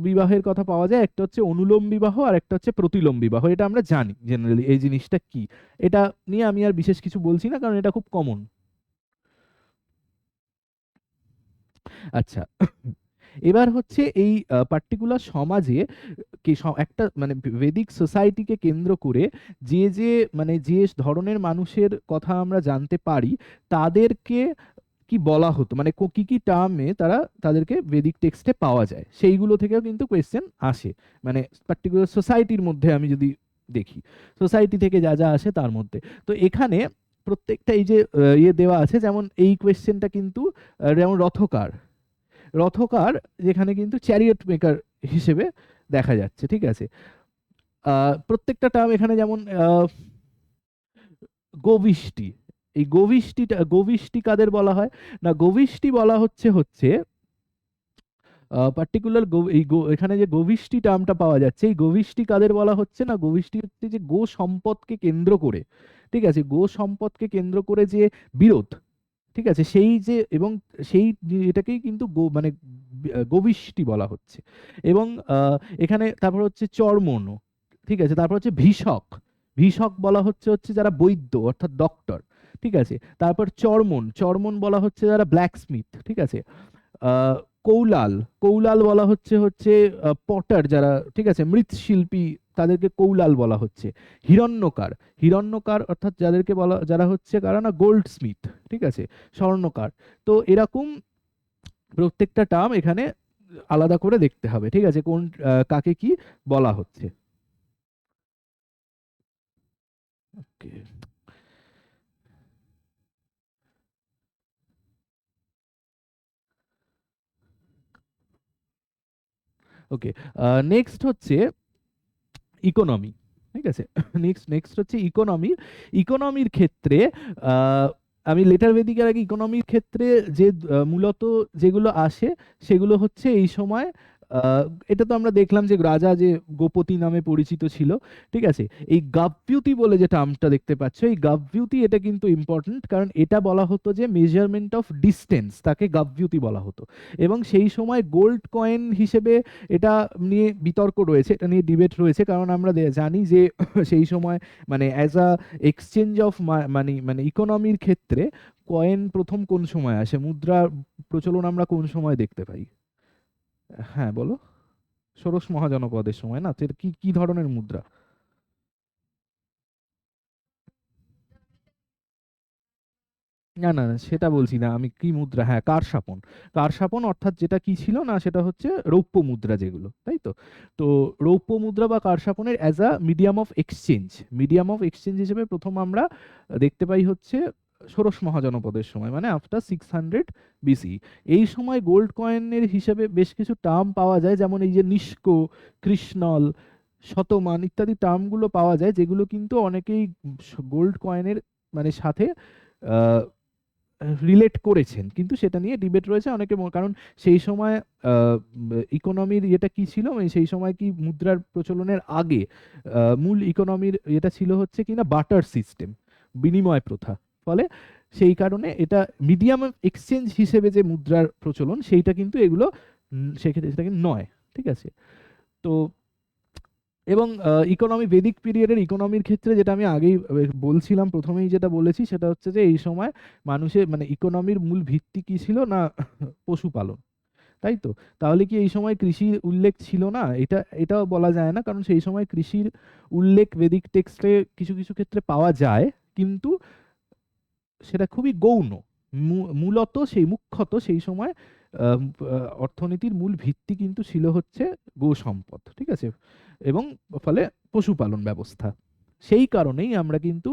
বিবাহের কথা পাওয়া যায়, একটা হচ্ছে অনুলোম বিবাহ আর একটা হচ্ছে প্রতিলোম বিবাহ। এটা আমরা জানি জেনারেলি এই জিনিসটা কি, এটা নিয়ে আমি আর বিশেষ কিছু বলছি না, কারণ এটা খুব কমন। আচ্ছা, এবার হচ্ছে এই পার্টিকুলার সমাজে একটা মানে ভেদিক সোসাইটিকে কেন্দ্র করে যে মানে যে ধরনের মানুষের কথা আমরা জানতে পারি, তাদেরকে কি বলা হতো, মানে কি কি টার্মে তাদেরকে বেদিক টেক্সটে পাওয়া যায়, সেইগুলো থেকেও কিন্তু কোয়েশ্চেন আসে। মানে পার্টিকুলার সোসাইটির মধ্যে আমি যদি দেখি, সোসাইটি থেকে যা যা আসে তার মধ্যে, তো এখানে প্রত্যেকটা এই যে ইয়ে দেওয়া আছে, যেমন এই কোয়েশ্চেনটা কিন্তু যেমন রথকার যেখানে কিন্তু চ্যারিয়ট মেকার হিসেবে দেখা যাচ্ছে। ঠিক আছে, প্রত্যেকটা টার্ম এখানে যেমন গোবিষ্টি, এই গোবিষ্টি কাদের বলা হয় না, গোবিষ্টি বলা হচ্ছে পার্টিকুলার এখানে যে গোবিষ্টি টার্মটা পাওয়া যাচ্ছে, এই গোবিষ্টি কাদের বলা হচ্ছে না, গোবিষ্টি হচ্ছে যে গো সম্পদকে কেন্দ্র করে, ঠিক আছে, গো সম্পদকে কেন্দ্র করে যে বিরোধ, ঠিক আছে, সেই যে এবং সেই এটাকেই কিন্তু মানে গোবিষ্টি বলা হচ্ছে। এবং এখানে তারপর হচ্ছে চর্মণ, ঠিক আছে, তারপর হচ্ছে ভীষক, বলা হচ্ছে যারা বৈদ্য অর্থাৎ ডক্টর, ঠিক আছে, তারপর চর্মণ বলা হচ্ছে যারা ব্ল্যাক স্মিথ, ঠিক আছে, আহ কৌলাল, বলা হচ্ছে পটার যারা, ঠিক আছে, মৃৎশিল্পী, তাদেরকে কৌলাল বলা হচ্ছে। হিরণ্যকার, অর্থাৎ যারা হচ্ছে কারা না, গোল্ড স্মিথ, ঠিক আছে, স্বর্ণকার। তো এরকম প্রত্যেকটা টার্ম এখানে আলাদা করে দেখতে হবে, ঠিক আছে, কোন কাকে কি বলা হচ্ছে। ওকে, ওকে, নেক্সট হচ্ছে ইকোনমি। ঠিক আছে, নেক্সট হচ্ছে ইকোনমি। ইকোনমির ক্ষেত্রে আহ, আমি লেটার বেদিকের আগে ইকোনমির ক্ষেত্রে যে মূলত যেগুলো আসে সেগুলো হচ্ছে এই সময় আহ, এটা তো আমরা দেখলাম যে রাজা যে গোপতি নামে পরিচিত ছিল, ঠিক আছে। এই গাভ্যুতি বলে যে টার্মটা দেখতে পাচ্ছ, এই গাভ্যুতি এটা কিন্তু ইম্পর্ট্যান্ট, কারণ এটা বলা হতো যে মেজারমেন্ট অফ ডিস্টেন্স, তাকে গাভ্যুতি বলা হতো। এবং সেই সময় গোল্ড কয়েন হিসেবে এটা নিয়ে বিতর্ক রয়েছে, এটা নিয়ে ডিবেট রয়েছে, কারণ আমরা জানি যে সেই সময় মানে as a exchange of money, মানে ইকোনমির ক্ষেত্রে কয়েন প্রথম কোন সময় আসে, মুদ্রার প্রচলন আমরা কোন সময় দেখতে পাই? হ্যাঁ বলো। ষোড়শ মহাজনপদের সময় না? তো এটা কি কি ধরনের মুদ্রা? না না না, সেটা বলছি না আমি, কি মুদ্রা, হ্যাঁ কারসাপন। কারসাপন অর্থাৎ যেটা কি ছিল না, সেটা হচ্ছে রৌপ্য মুদ্রা যেগুলো, তাই তো। তো রৌপ্য মুদ্রা বা কারসাপনের as a medium of exchange, medium of exchange হিসেবে প্রথম আমরা দেখতে পাই হচ্ছে ষোড়শ মহাজনপদের সময়, মানে আফটার 600 বিসি। এই সময় গোল্ড কয়েনের হিসেবে বেশ কিছু টার্ম পাওয়া যায়, যেমন এই যে নিষ্কো, কৃষ্ণল, শতমান ইত্যাদি টার্মগুলো পাওয়া যায়, যেগুলো কিন্তু অনেকেই গোল্ড কয়েনের মানে সাথে রিলেট করেছেন, কিন্তু সেটা নিয়ে ডিবেট রয়েছে অনেকে কারণ সেই সময় ইকোনমির এটা কি ছিল, মানে সেই সময় কি মুদ্রার প্রচলনের আগে মূল ইকোনমির এটা ছিল হচ্ছে কিনা বাটার সিস্টেম, বিনিময় প্রথা। ফলে সেই কারণে এটা মিডিয়াম অফ এক্সচেঞ্জ হিসেবে যে মুদ্রার প্রচলন, সেইটা কিন্তু এগুলো সেক্ষেত্রে সেটাকে নয়, ঠিক আছে। তো এবং ইকোনমি, বেদিক পিরিয়ডের ইকোনমির ক্ষেত্রে যেটা আমি আগেই বলছিলাম, প্রথমেই যেটা বলেছি সেটা হচ্ছে যে এই সময় মানুষের মানে ইকোনমির মূল ভিত্তি কি ছিল না, পশুপালন, তাই তো। তাহলে কি এই সময় কৃষির উল্লেখ ছিল না? এটাও বলা যায় না, কারণ সেই সময় কৃষির উল্লেখ বেদিক টেক্সটে কিছু কিছু ক্ষেত্রে পাওয়া যায়, কিন্তু সেটা খুবই গৌণ। মূলত সেই মুখ্যত সেই সময় অর্থনীতির মূল ভিত্তি কিন্তু ছিল হচ্ছে গো সম্পদ, ঠিক আছে, এবং ফলে পশুপালন ব্যবস্থা। সেই কারণেই আমরা কিন্তু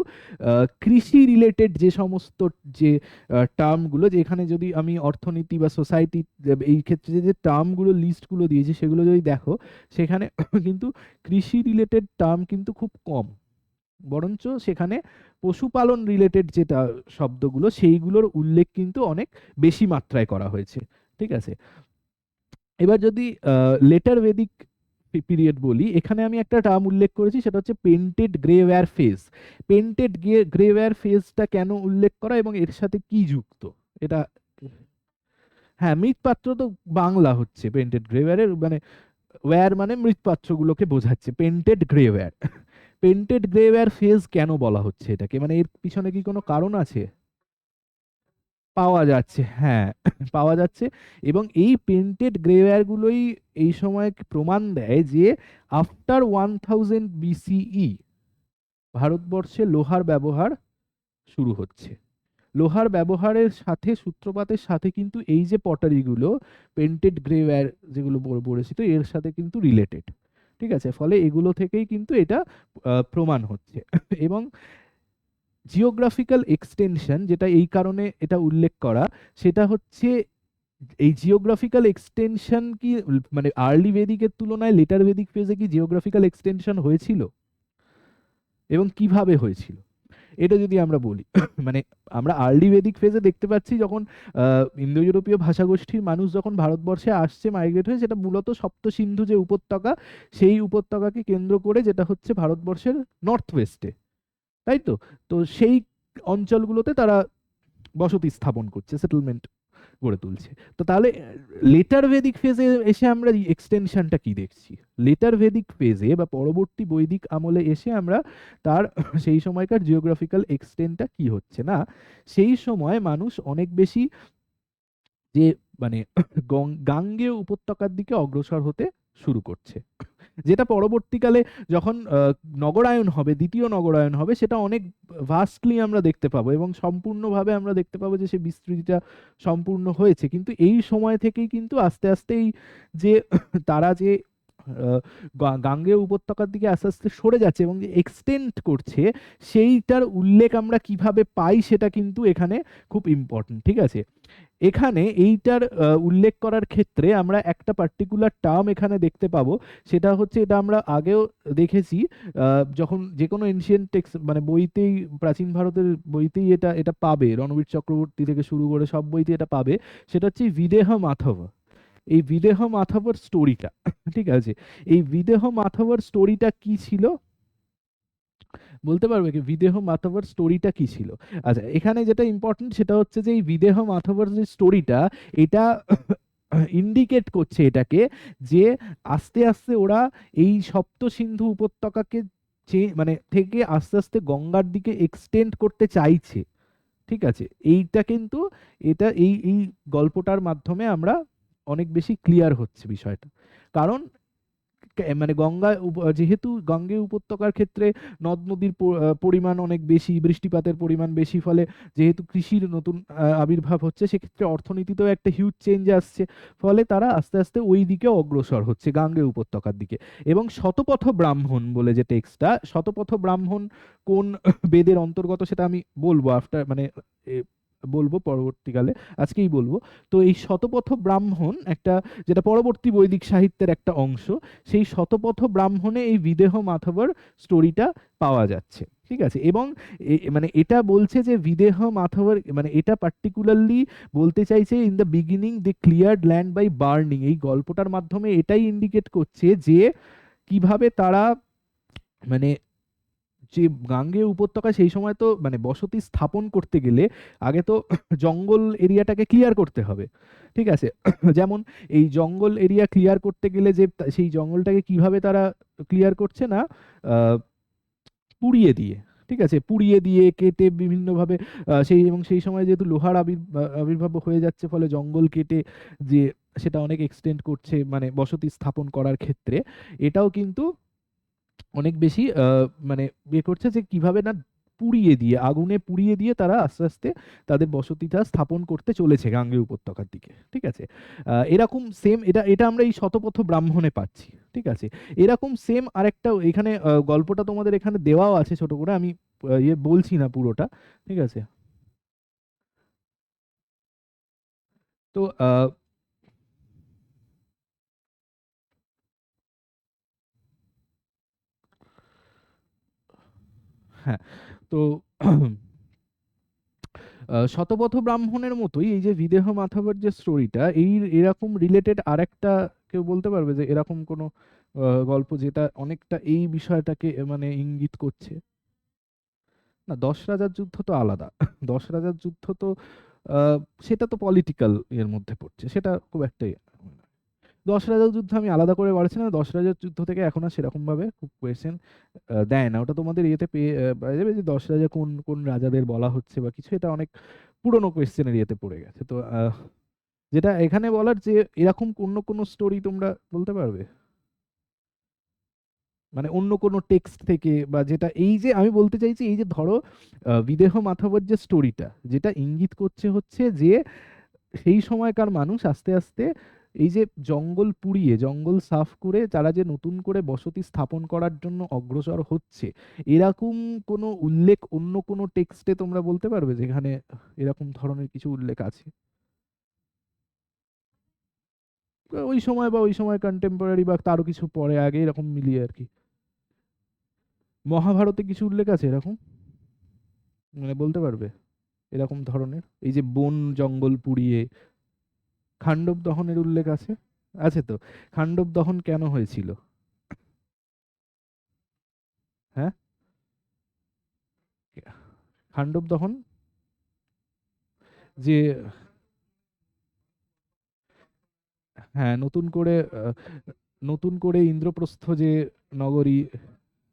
কৃষি রিলেটেড যে সমস্ত যে টার্মগুলো, যেখানে যদি আমি অর্থনীতি বা সোসাইটি এই ক্ষেত্রে যে টার্মগুলো লিস্টগুলো দিয়েছি সেগুলো যদি দেখো, সেখানে কিন্তু কৃষি রিলেটেড টার্ম কিন্তু খুব কম, বরঞ্চ সেখানে পশুপালন রিলেটেড যেটা শব্দগুলো সেইগুলোর উল্লেখ কিন্তু অনেক বেশি মাত্রায় করা হয়েছে, ঠিক আছে। এবার যদি লেটার বেদিক পিরিয়ড বলি, এখানে আমি একটা টার্ম উল্লেখ করেছি, সেটা হচ্ছে পেন্টেড গ্রেওয়্যার ফেজ। পেন্টেড গ্রেওয়্যার ফেজটা কেন উল্লেখ করা এবং এর সাথে কি যুক্ত, এটা? হ্যাঁ, মৃৎপাত্র তো বাংলা হচ্ছে পেন্টেড গ্রেওয়্যারের, মানে ওয়্যার মানে মৃৎপাত্রগুলোকে বোঝাচ্ছে, পেন্টেড গ্রেওয়্যার। পেন্টেড গ্রেওয়্যার ফেজ কেন বলা হচ্ছে এটাকে, মানে এর পিছনে কি কোনো কারণ আছে? পাওয়া যাচ্ছে, হ্যাঁ, পাওয়া যাচ্ছে। এবং এই পেন্টেড গ্রেওয়্যার গুলোই এই সময় প্রমাণ দেয় যে আফটার 1000 বিসিই ভারতবর্ষে লোহার ব্যবহার শুরু হচ্ছে। লোহার ব্যবহারের সাথে, সূত্রপাতের সাথে কিন্তু এই যে পটারিগুলো, পেন্টেড গ্রেওয়্যার যেগুলো পরিচিত, এর সাথে কিন্তু রিলেটেড, ঠিক আছে। ফলে এগুলো থেকেই কিন্তু এটা প্রমাণ হচ্ছে। এবং জিওগ্রাফিক্যাল এক্সটেনশন, যেটা এই কারণে এটা উল্লেখ করা, সেটা হচ্ছে এই জিওগ্রাফিক্যাল এক্সটেনশন কি মানে আর্লি বেদিকের তুলনায় লেটার বেদিক ফেজে কি জিওগ্রাফিক্যাল এক্সটেনশন হয়েছিল এবং কিভাবে হয়েছিল, এটা যদি আমরা বলি। মানে আমরা আর্লি বেদিক ফেজে দেখতে পাচ্ছি যখন ইন্দো ইউরোপীয় ভাষাগোষ্ঠীর মানুষ যখন ভারতবর্ষে আসছে, মাইগ্রেট হয়ে, সেটা মূলত সপ্ত সিন্ধু যে উপত্যকা, সেই উপত্যকাকে কেন্দ্র করে, যেটা হচ্ছে ভারতবর্ষের নর্থ ওয়েস্টে, তাই তো। তো সেই অঞ্চলগুলোতে তারা বসতি স্থাপন করছে, সেটেলমেন্ট গড়ে তুলছে। তো তাহলে লেটার ভেদিক ফেজে এসে আমরা এক্সটেনশনটা কি দেখছি? লেটার ভেদিক ফেজে বা পরবর্তী বৈদিক আমলে এসে আমরা তার সেই সময়কার জিওগ্রাফিক্যাল এক্সটেন্টটা কি হচ্ছে না, সেই সময় মানুষ অনেক বেশি যে মানে গাঙ্গেয় উপত্যকার দিকে অগ্রসর হতে শুরু করছে, যেটা পরবর্তীকালে যখন নগরায়ন হবে, দ্বিতীয় নগরায়ন হবে, সেটা অনেক ভাস্টলি আমরা দেখতে পাবো এবং সম্পূর্ণভাবে আমরা দেখতে পাবো যে সে বিস্তৃতিটা সম্পূর্ণ হয়েছে। কিন্তু এই সময় থেকেই কিন্তু আস্তে আস্তে এই যে তারা যে গাঙ্গেয় উপত্যকার দিকে আস্তে আস্তে সরে যাচ্ছে এবং যে এক্সটেন্ড করছে, সেইটার উল্লেখ আমরা কিভাবে পাই সেটা কিন্তু এখানে খুব ইম্পর্টেন্ট, ঠিক আছে। এখানে এইটার উল্লেখ করার ক্ষেত্রে আমরা একটা পার্টিকুলার টার্ম এখানে দেখতে পাবো, সেটা হচ্ছে, এটা আমরা আগেও দেখেছি যখন যে কোনো এনশিয়েন্ট টেক্সট মানে বইতেই, প্রাচীন ভারতের বইতেই এটা এটা পাবে, রণবীর চক্রবর্তী থেকে শুরু করে সব বইতে এটা পাবে, সেটা হচ্ছে বিদেহ মাধব। এই বিদেহ মাধবর স্টোরিটা, ঠিক আছে, এই বিদেহ মাধবর স্টোরিটা কি ছিল বলতে পারবে কি? বিদেহ মাধবর স্টোরিটা কি ছিল? আচ্ছা, এখানে যেটা ইম্পর্টেন্ট সেটা হচ্ছে যে এই বিদেহ মাধবর যে স্টোরিটা, এটা ইন্ডিকেট করছে এটাকে যে আস্তে আস্তে ওরা এই সপ্ত সিন্ধু উপত্যকাকে মানে থেকে আস্তে আস্তে গঙ্গার দিকে এক্সটেন্ড করতে চাইছে, ঠিক আছে। এইটা কিন্তু এটা এই এই গল্পটার মাধ্যমে আমরা অনেক বেশি ক্লিয়ার হচ্ছে বিষয়টা। কারণ মানে যেহেতু গাঙ্গেয় উপত্যকার ক্ষেত্রে নদ নদীর পরিমাণ অনেক বেশি, বৃষ্টিপাতের পরিমাণ বেশি, ফলে যেহেতু কৃষির নতুন আবির্ভাব হচ্ছে, সেক্ষেত্রে অর্থনীতিতেও একটা হিউজ চেঞ্জ আসছে। ফলে তারা আস্তে আস্তে ওই দিকে অগ্রসর হচ্ছে, গাঙ্গেয় উপত্যকার দিকে। এবং শতপথ ব্রাহ্মণ বলে যে টেক্সটটা, শতপথ ব্রাহ্মণ কোন বেদের অন্তর্গত সেটা আমি বলবো আফটার, মানে এ, বলবো পরবর্তীকালে, আজকেই বলবো। তো এই শতপথ ব্রাহ্মণ একটা, যেটা পরবর্তী বৈদিক সাহিত্যের একটা অংশ, সেই শতপথ ব্রাহ্মণে এই বিদেহ মাধবর স্টোরিটা পাওয়া যাচ্ছে, ঠিক আছে। এবং মানে এটা বলছে যে বিদেহ মাধবর, মানে এটা পার্টিকুলারলি বলতে চাইছে in the beginning they cleared land by burning, এই গল্পটার মাধ্যমে এটাই ইন্ডিকেট করছে যে কিভাবে তারা, মানে যে গাঙ্গেয় উপত্যকা সেই সময় তো মানে বসতি স্থাপন করতে গেলে আগে তো জঙ্গল এরিয়াটাকে ক্লিয়ার করতে হবে, ঠিক আছে। যেমন এই জঙ্গল এরিয়া ক্লিয়ার করতে গেলে যে সেই জঙ্গলটাকে কিভাবে তারা ক্লিয়ার করছে না, আহ, পুড়িয়ে দিয়ে, ঠিক আছে, পুড়িয়ে দিয়ে কেটে বিভিন্নভাবে, এবং সেই সময় যেহেতু লোহার আবির্ভাব হয়ে যাচ্ছে, ফলে জঙ্গল কেটে যে সেটা অনেক এক্সটেন্ড করছে মানে বসতি স্থাপন করার ক্ষেত্রে, এটাও কিন্তু অনেক বেশি মানে ইয়ে করছে যে কিভাবে না পুড়িয়ে দিয়ে, আগুনে পুড়িয়ে দিয়ে তারা আস্তে আস্তে তাদের বসতিটা স্থাপন করতে চলেছে গাঙ্গেয় উপত্যকার দিকে, ঠিক আছে। এরকম সেম এটা এটা আমরা এই শতপথ ব্রাহ্মণে পাচ্ছি, ঠিক আছে। এরকম সেম আরেকটা এখানে গল্পটা তোমাদের এখানে দেওয়াও আছে ছোট করে, আমি ইয়ে বলছি না পুরোটা, ঠিক আছে। তো হ্যাঁ, তো শতপথ ব্রাহ্মণের মতোই এই যে বিদেহ মাধবের যে স্টোরিটা, এই এরকম রিলেটেড আরেকটা, কেউ বলতে পারবে যে এরকম কোনো গল্প যেটা অনেকটা এই বিষয়টাকে মানে ইঙ্গিত করছে? না, দশ রাজার যুদ্ধ তো আলাদা। দশ রাজার যুদ্ধ তো আহ, সেটা তো পলিটিক্যাল এর মধ্যে পড়ছে, সেটা খুব একটাই। দশ রাজার যুদ্ধ আমি আলাদা করে পারছি না, দশ রাজার যুদ্ধ থেকে এখন আর সেরকম ভাবে খুব কোয়েশ্চেন দেয় না। ওটা তোমাদের ইয়েতে পেয়ে পাওয়া যাবে যে দশ রাজা কোন কোন রাজাদের বলা হচ্ছে বা কিছু, এটা অনেক পুরনো কোয়েশ্চেনের ইয়েতে পড়ে গেছে। তো যেটা এখানে বলার যে এরকম অন্য কোনো স্টোরি তোমরা বলতে পারবে, মানে অন্য কোনো টেক্সট থেকে, বা যেটা এই যে আমি বলতে চাইছি, এই যে ধরো বিদেহ মাধবর যে স্টোরিটা, যেটা ইঙ্গিত করছে হচ্ছে যে সেই সময়কার মানুষ আস্তে আস্তে এই যে জঙ্গল পুড়িয়ে, জঙ্গল সাফ করে তারা যে নতুন করে বসতি স্থাপন করার জন্য অগ্রসর হচ্ছে, এরকম কোনো উল্লেখ অন্য কোনো টেক্সটে তোমরা বলতে পারবে যেখানে এরকম ধরনের কিছু উল্লেখ আছে? ওই সময় বা ওই সময় কন্টেম্পোরারি বা তারও কিছু পরে আগে, এরকম মিলিয়ে আর কি। মহাভারতে কিছু উল্লেখ আছে এরকম, মানে বলতে পারবে এরকম ধরনের, এই যে বন জঙ্গল পুড়িয়ে খান্ডব দহনের উল্লেখ আছে? আছে তো। খান্ডব দহন কেন হয়েছিল? হ্যাঁ, খান্ডব দহন যে, হ্যাঁ, নতুন করে ইন্দ্রপ্রস্থ যে নগরী,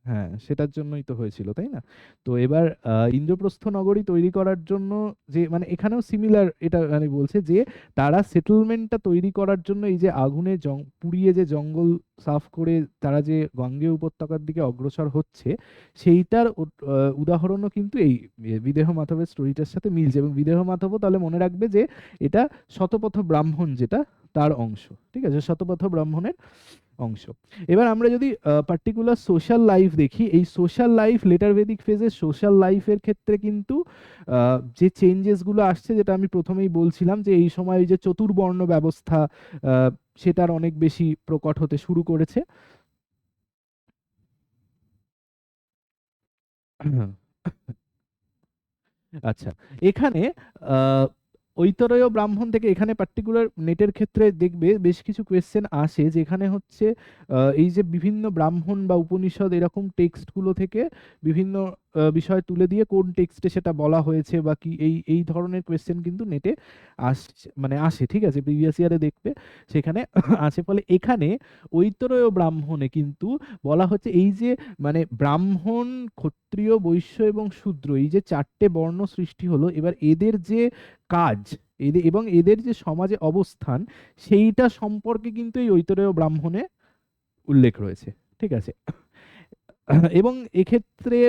হ্যাঁ, সেটার জন্যই তো হয়েছিল, তাই না? তো এবার ইন্দ্রপ্রস্থ নগরী তৈরি করার জন্য যে, মানে এখানেও সিমিলার, এটা মানে বলছে যে তারা সেটেলমেন্টটা তৈরি করার জন্য এই যে আগুনে পুড়িয়ে যে জঙ্গল সাফ করে তারা যে গাঙ্গেয় উপত্যকার দিকে অগ্রসর হচ্ছে, সেইটার উদাহরণও কিন্তু এই বিদেহ মাধবের স্টোরিটার সাথে মিলছে। এবং বিদেহ মাধবও তাহলে মনে রাখবে যে এটা শতপথ ব্রাহ্মণ যেটা, তার অংশ, ঠিক আছে, শতপথ ব্রাহ্মণের অংশ। এবার আমরা যদি পার্টিকুলার সোশ্যাল লাইফ দেখি, এই সোশ্যাল লাইফ, লেটার ভেদিক ফেজের সোশ্যাল লাইফের ক্ষেত্রে কিন্তু যে চেঞ্জেস গুলো আসছে, যেটা আমি প্রথমেই বলছিলাম যে এই সময় এই যে চতুর্বর্ণ ব্যবস্থা, আহ, সেটার অনেক বেশি প্রকট হতে শুরু করেছে। আচ্ছা, এখানে আহ, ঐতরেয় ব্রাহ্মণ থেকে এখানে পার্টিকুলার নেটের ক্ষেত্রে দেখবে বেশ কিছু কোয়েশ্চেন আসে, যেখানে হচ্ছে এই যে বিভিন্ন ব্রাহ্মণ বা উপনিষদ এরকম টেক্সটগুলো থেকে বিভিন্ন বিষয় তুলে দিয়ে কোন টেক্সটে সেটা বলা হয়েছে বা কি, এই এই ধরনের কোয়েশ্চেন কিন্তু নেটে আসছে, মানে আসে, ঠিক আছে, প্রিভিয়াস ইয়ারে দেখবে সেখানে আছে। ফলে এখানে ঐতরেয় ব্রাহ্মণে কিন্তু বলা হচ্ছে এই যে মানে ব্রাহ্মণ, ক্ষত্রিয়, বৈশ্য এবং শূদ্র, এই যে চারটে বর্ণ সৃষ্টি হলো, এবার এদের যে কাজ, এদের এবং এদের যে সমাজে অবস্থান, সেইটা সম্পর্কে কিন্তু এই ঐতরেয় ব্রাহ্মণে উল্লেখ রয়েছে, ঠিক আছে। এবং এক্ষেত্রে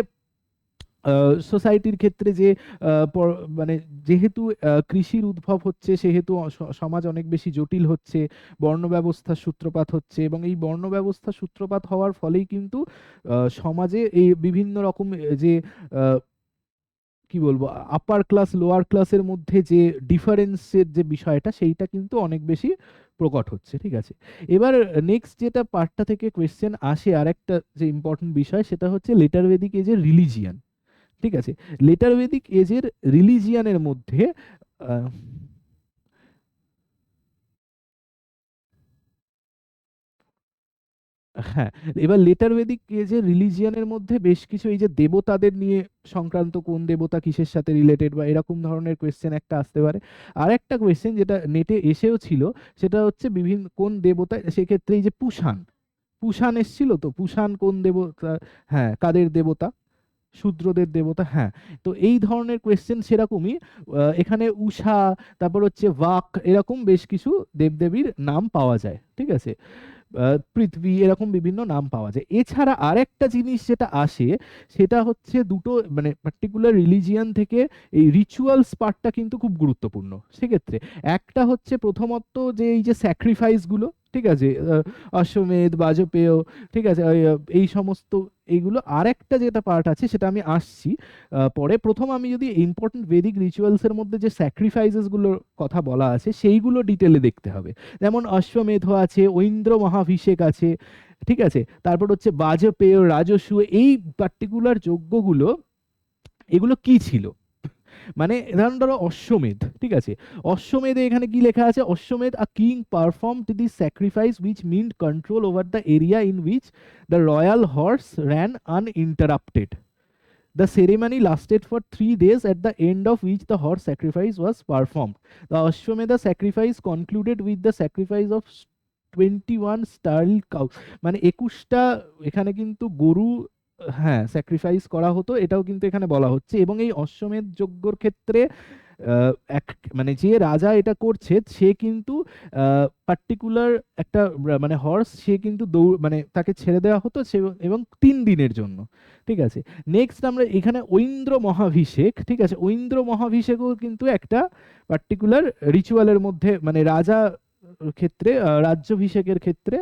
সোসাইটির ক্ষেত্রে যে মানে যেহেতু কৃষির উদ্ভব হচ্ছে, সেহেতু সমাজ অনেক বেশি জটিল হচ্ছে, বর্ণ ব্যবস্থার সূত্রপাত হচ্ছে, এবং এই বর্ণ ব্যবস্থার সূত্রপাত হওয়ার ফলেই কিন্তু সমাজে এই বিভিন্ন রকম যে আহ, কি বলবো, আপার ক্লাস লোয়ার ক্লাসের মধ্যে যে ডিফারেন্সের যে বিষয়টা, সেইটা কিন্তু অনেক বেশি প্রকট হচ্ছে, ঠিক আছে। এবার নেক্সট যেটা পার্টটা থেকে কোয়েশ্চেন আসে, আরেকটা যে ইম্পর্টেন্ট বিষয়, সেটা হচ্ছে লেটার বেদিক এজের রিলিজিয়ান, ঠিক আছে। লেটার বেদিক এজের রিলিজিয়ানের মধ্যে আহ, হ্যাঁ, এবার লেটার বেদিক এজের রিলিজিয়ানের মধ্যে বেশ কিছু এই যে দেবতাদের নিয়ে সংক্রান্ত, কোন দেবতা কিসের সাথে রিলেটেড বা এরকম ধরনের কোয়েশ্চেন একটা আসতে পারে। আর একটা কোয়েশ্চেন যেটা নেটে এসেও ছিল, সেটা হচ্ছে বিভিন্ন কোন দেবতা, সেক্ষেত্রে এই যে পুষাণ, পুষাণ এসছিল, তো পুষাণ কোন দেবতা, হ্যাঁ, কাদের দেবতা, শূদ্রদের দেবতা, হ্যাঁ। তো এই ধরনের কোয়েশ্চেন সেরকমই এখানে উষা, তারপর হচ্ছে বাক, এরকম বেশ কিছু দেবদেবীর নাম পাওয়া যায়, ঠিক আছে। পৃথিবী, এরকম বিভিন্ন নাম পাওয়া যায়। এছাড়া আরেকটা জিনিস যেটা আসে, সেটা হচ্ছে দুটো মানে পার্টিকুলার রিলিজিয়ান থেকে এই রিচুয়ালস পার্টটা কিন্তু খুব গুরুত্বপূর্ণ সেক্ষেত্রে। একটা হচ্ছে প্রথমত যে এই যে স্যাক্রিফাইস গুলো, ঠিক আছে, অশ্বমেধ, বাজপেয়, ঠিক আছে, এই সমস্ত এইগুলো। আরেকটা যেটা পার্ট আছে সেটা আমি আসছি পরে। প্রথম আমি যদি ইম্পর্টেন্ট বেদিক রিচুয়ালস এর মধ্যে যে স্যাক্রিফাইসেস গুলোর কথা বলা আছে সেইগুলো ডিটেলে দেখতে হবে। যেমন অশ্বমেধ আছে, ঐন্দ্র মহাভিষেক আছে, ঠিক আছে, তারপর হচ্ছে বাজপেয়, রাজসূয়, এই পার্টিকুলার যজ্ঞগুলো এগুলো কি ছিল। মানে ধরুন ধরো অশ্বমেধ, ঠিক আছে, অশ্বমেধে এখানে কি লেখা আছে, অশ্বমেধ a king performed the sacrifice which mint control over the area in which the royal horse ran uninterrupted. The ceremony lasted for 3 days, at the end of which the horse sacrifice was performed. The Ashwamedha sacrifice concluded with the sacrifice of 21 startled cows. মানে 21টা এখানে কিন্তু গরু, হ্যাঁ, sacrifice করা হতো, এটাও কিন্তু এখানে বলা হচ্ছে। এবং এই অশ্বমেধ যজ্ঞর ক্ষেত্রে এক মানে যে রাজা এটা করছে, সে কিন্তু পার্টিকুলার একটা মানে হর্স, সে কিন্তু দৌড় মানে তাকে ছেড়ে দেওয়া হতো এবং 3 দিনের জন্য, ঠিক আছে। নেক্সট আমরা এখানে ঐন্দ্র মহাভিষেক, ঠিক আছে, ঐন্দ্র মহাভিষেকও কিন্তু একটা পার্টিকুলার রিচুয়ালের মধ্যে, মানে রাজা ক্ষেত্রে রাজ্যাভিষেকের ক্ষেত্রে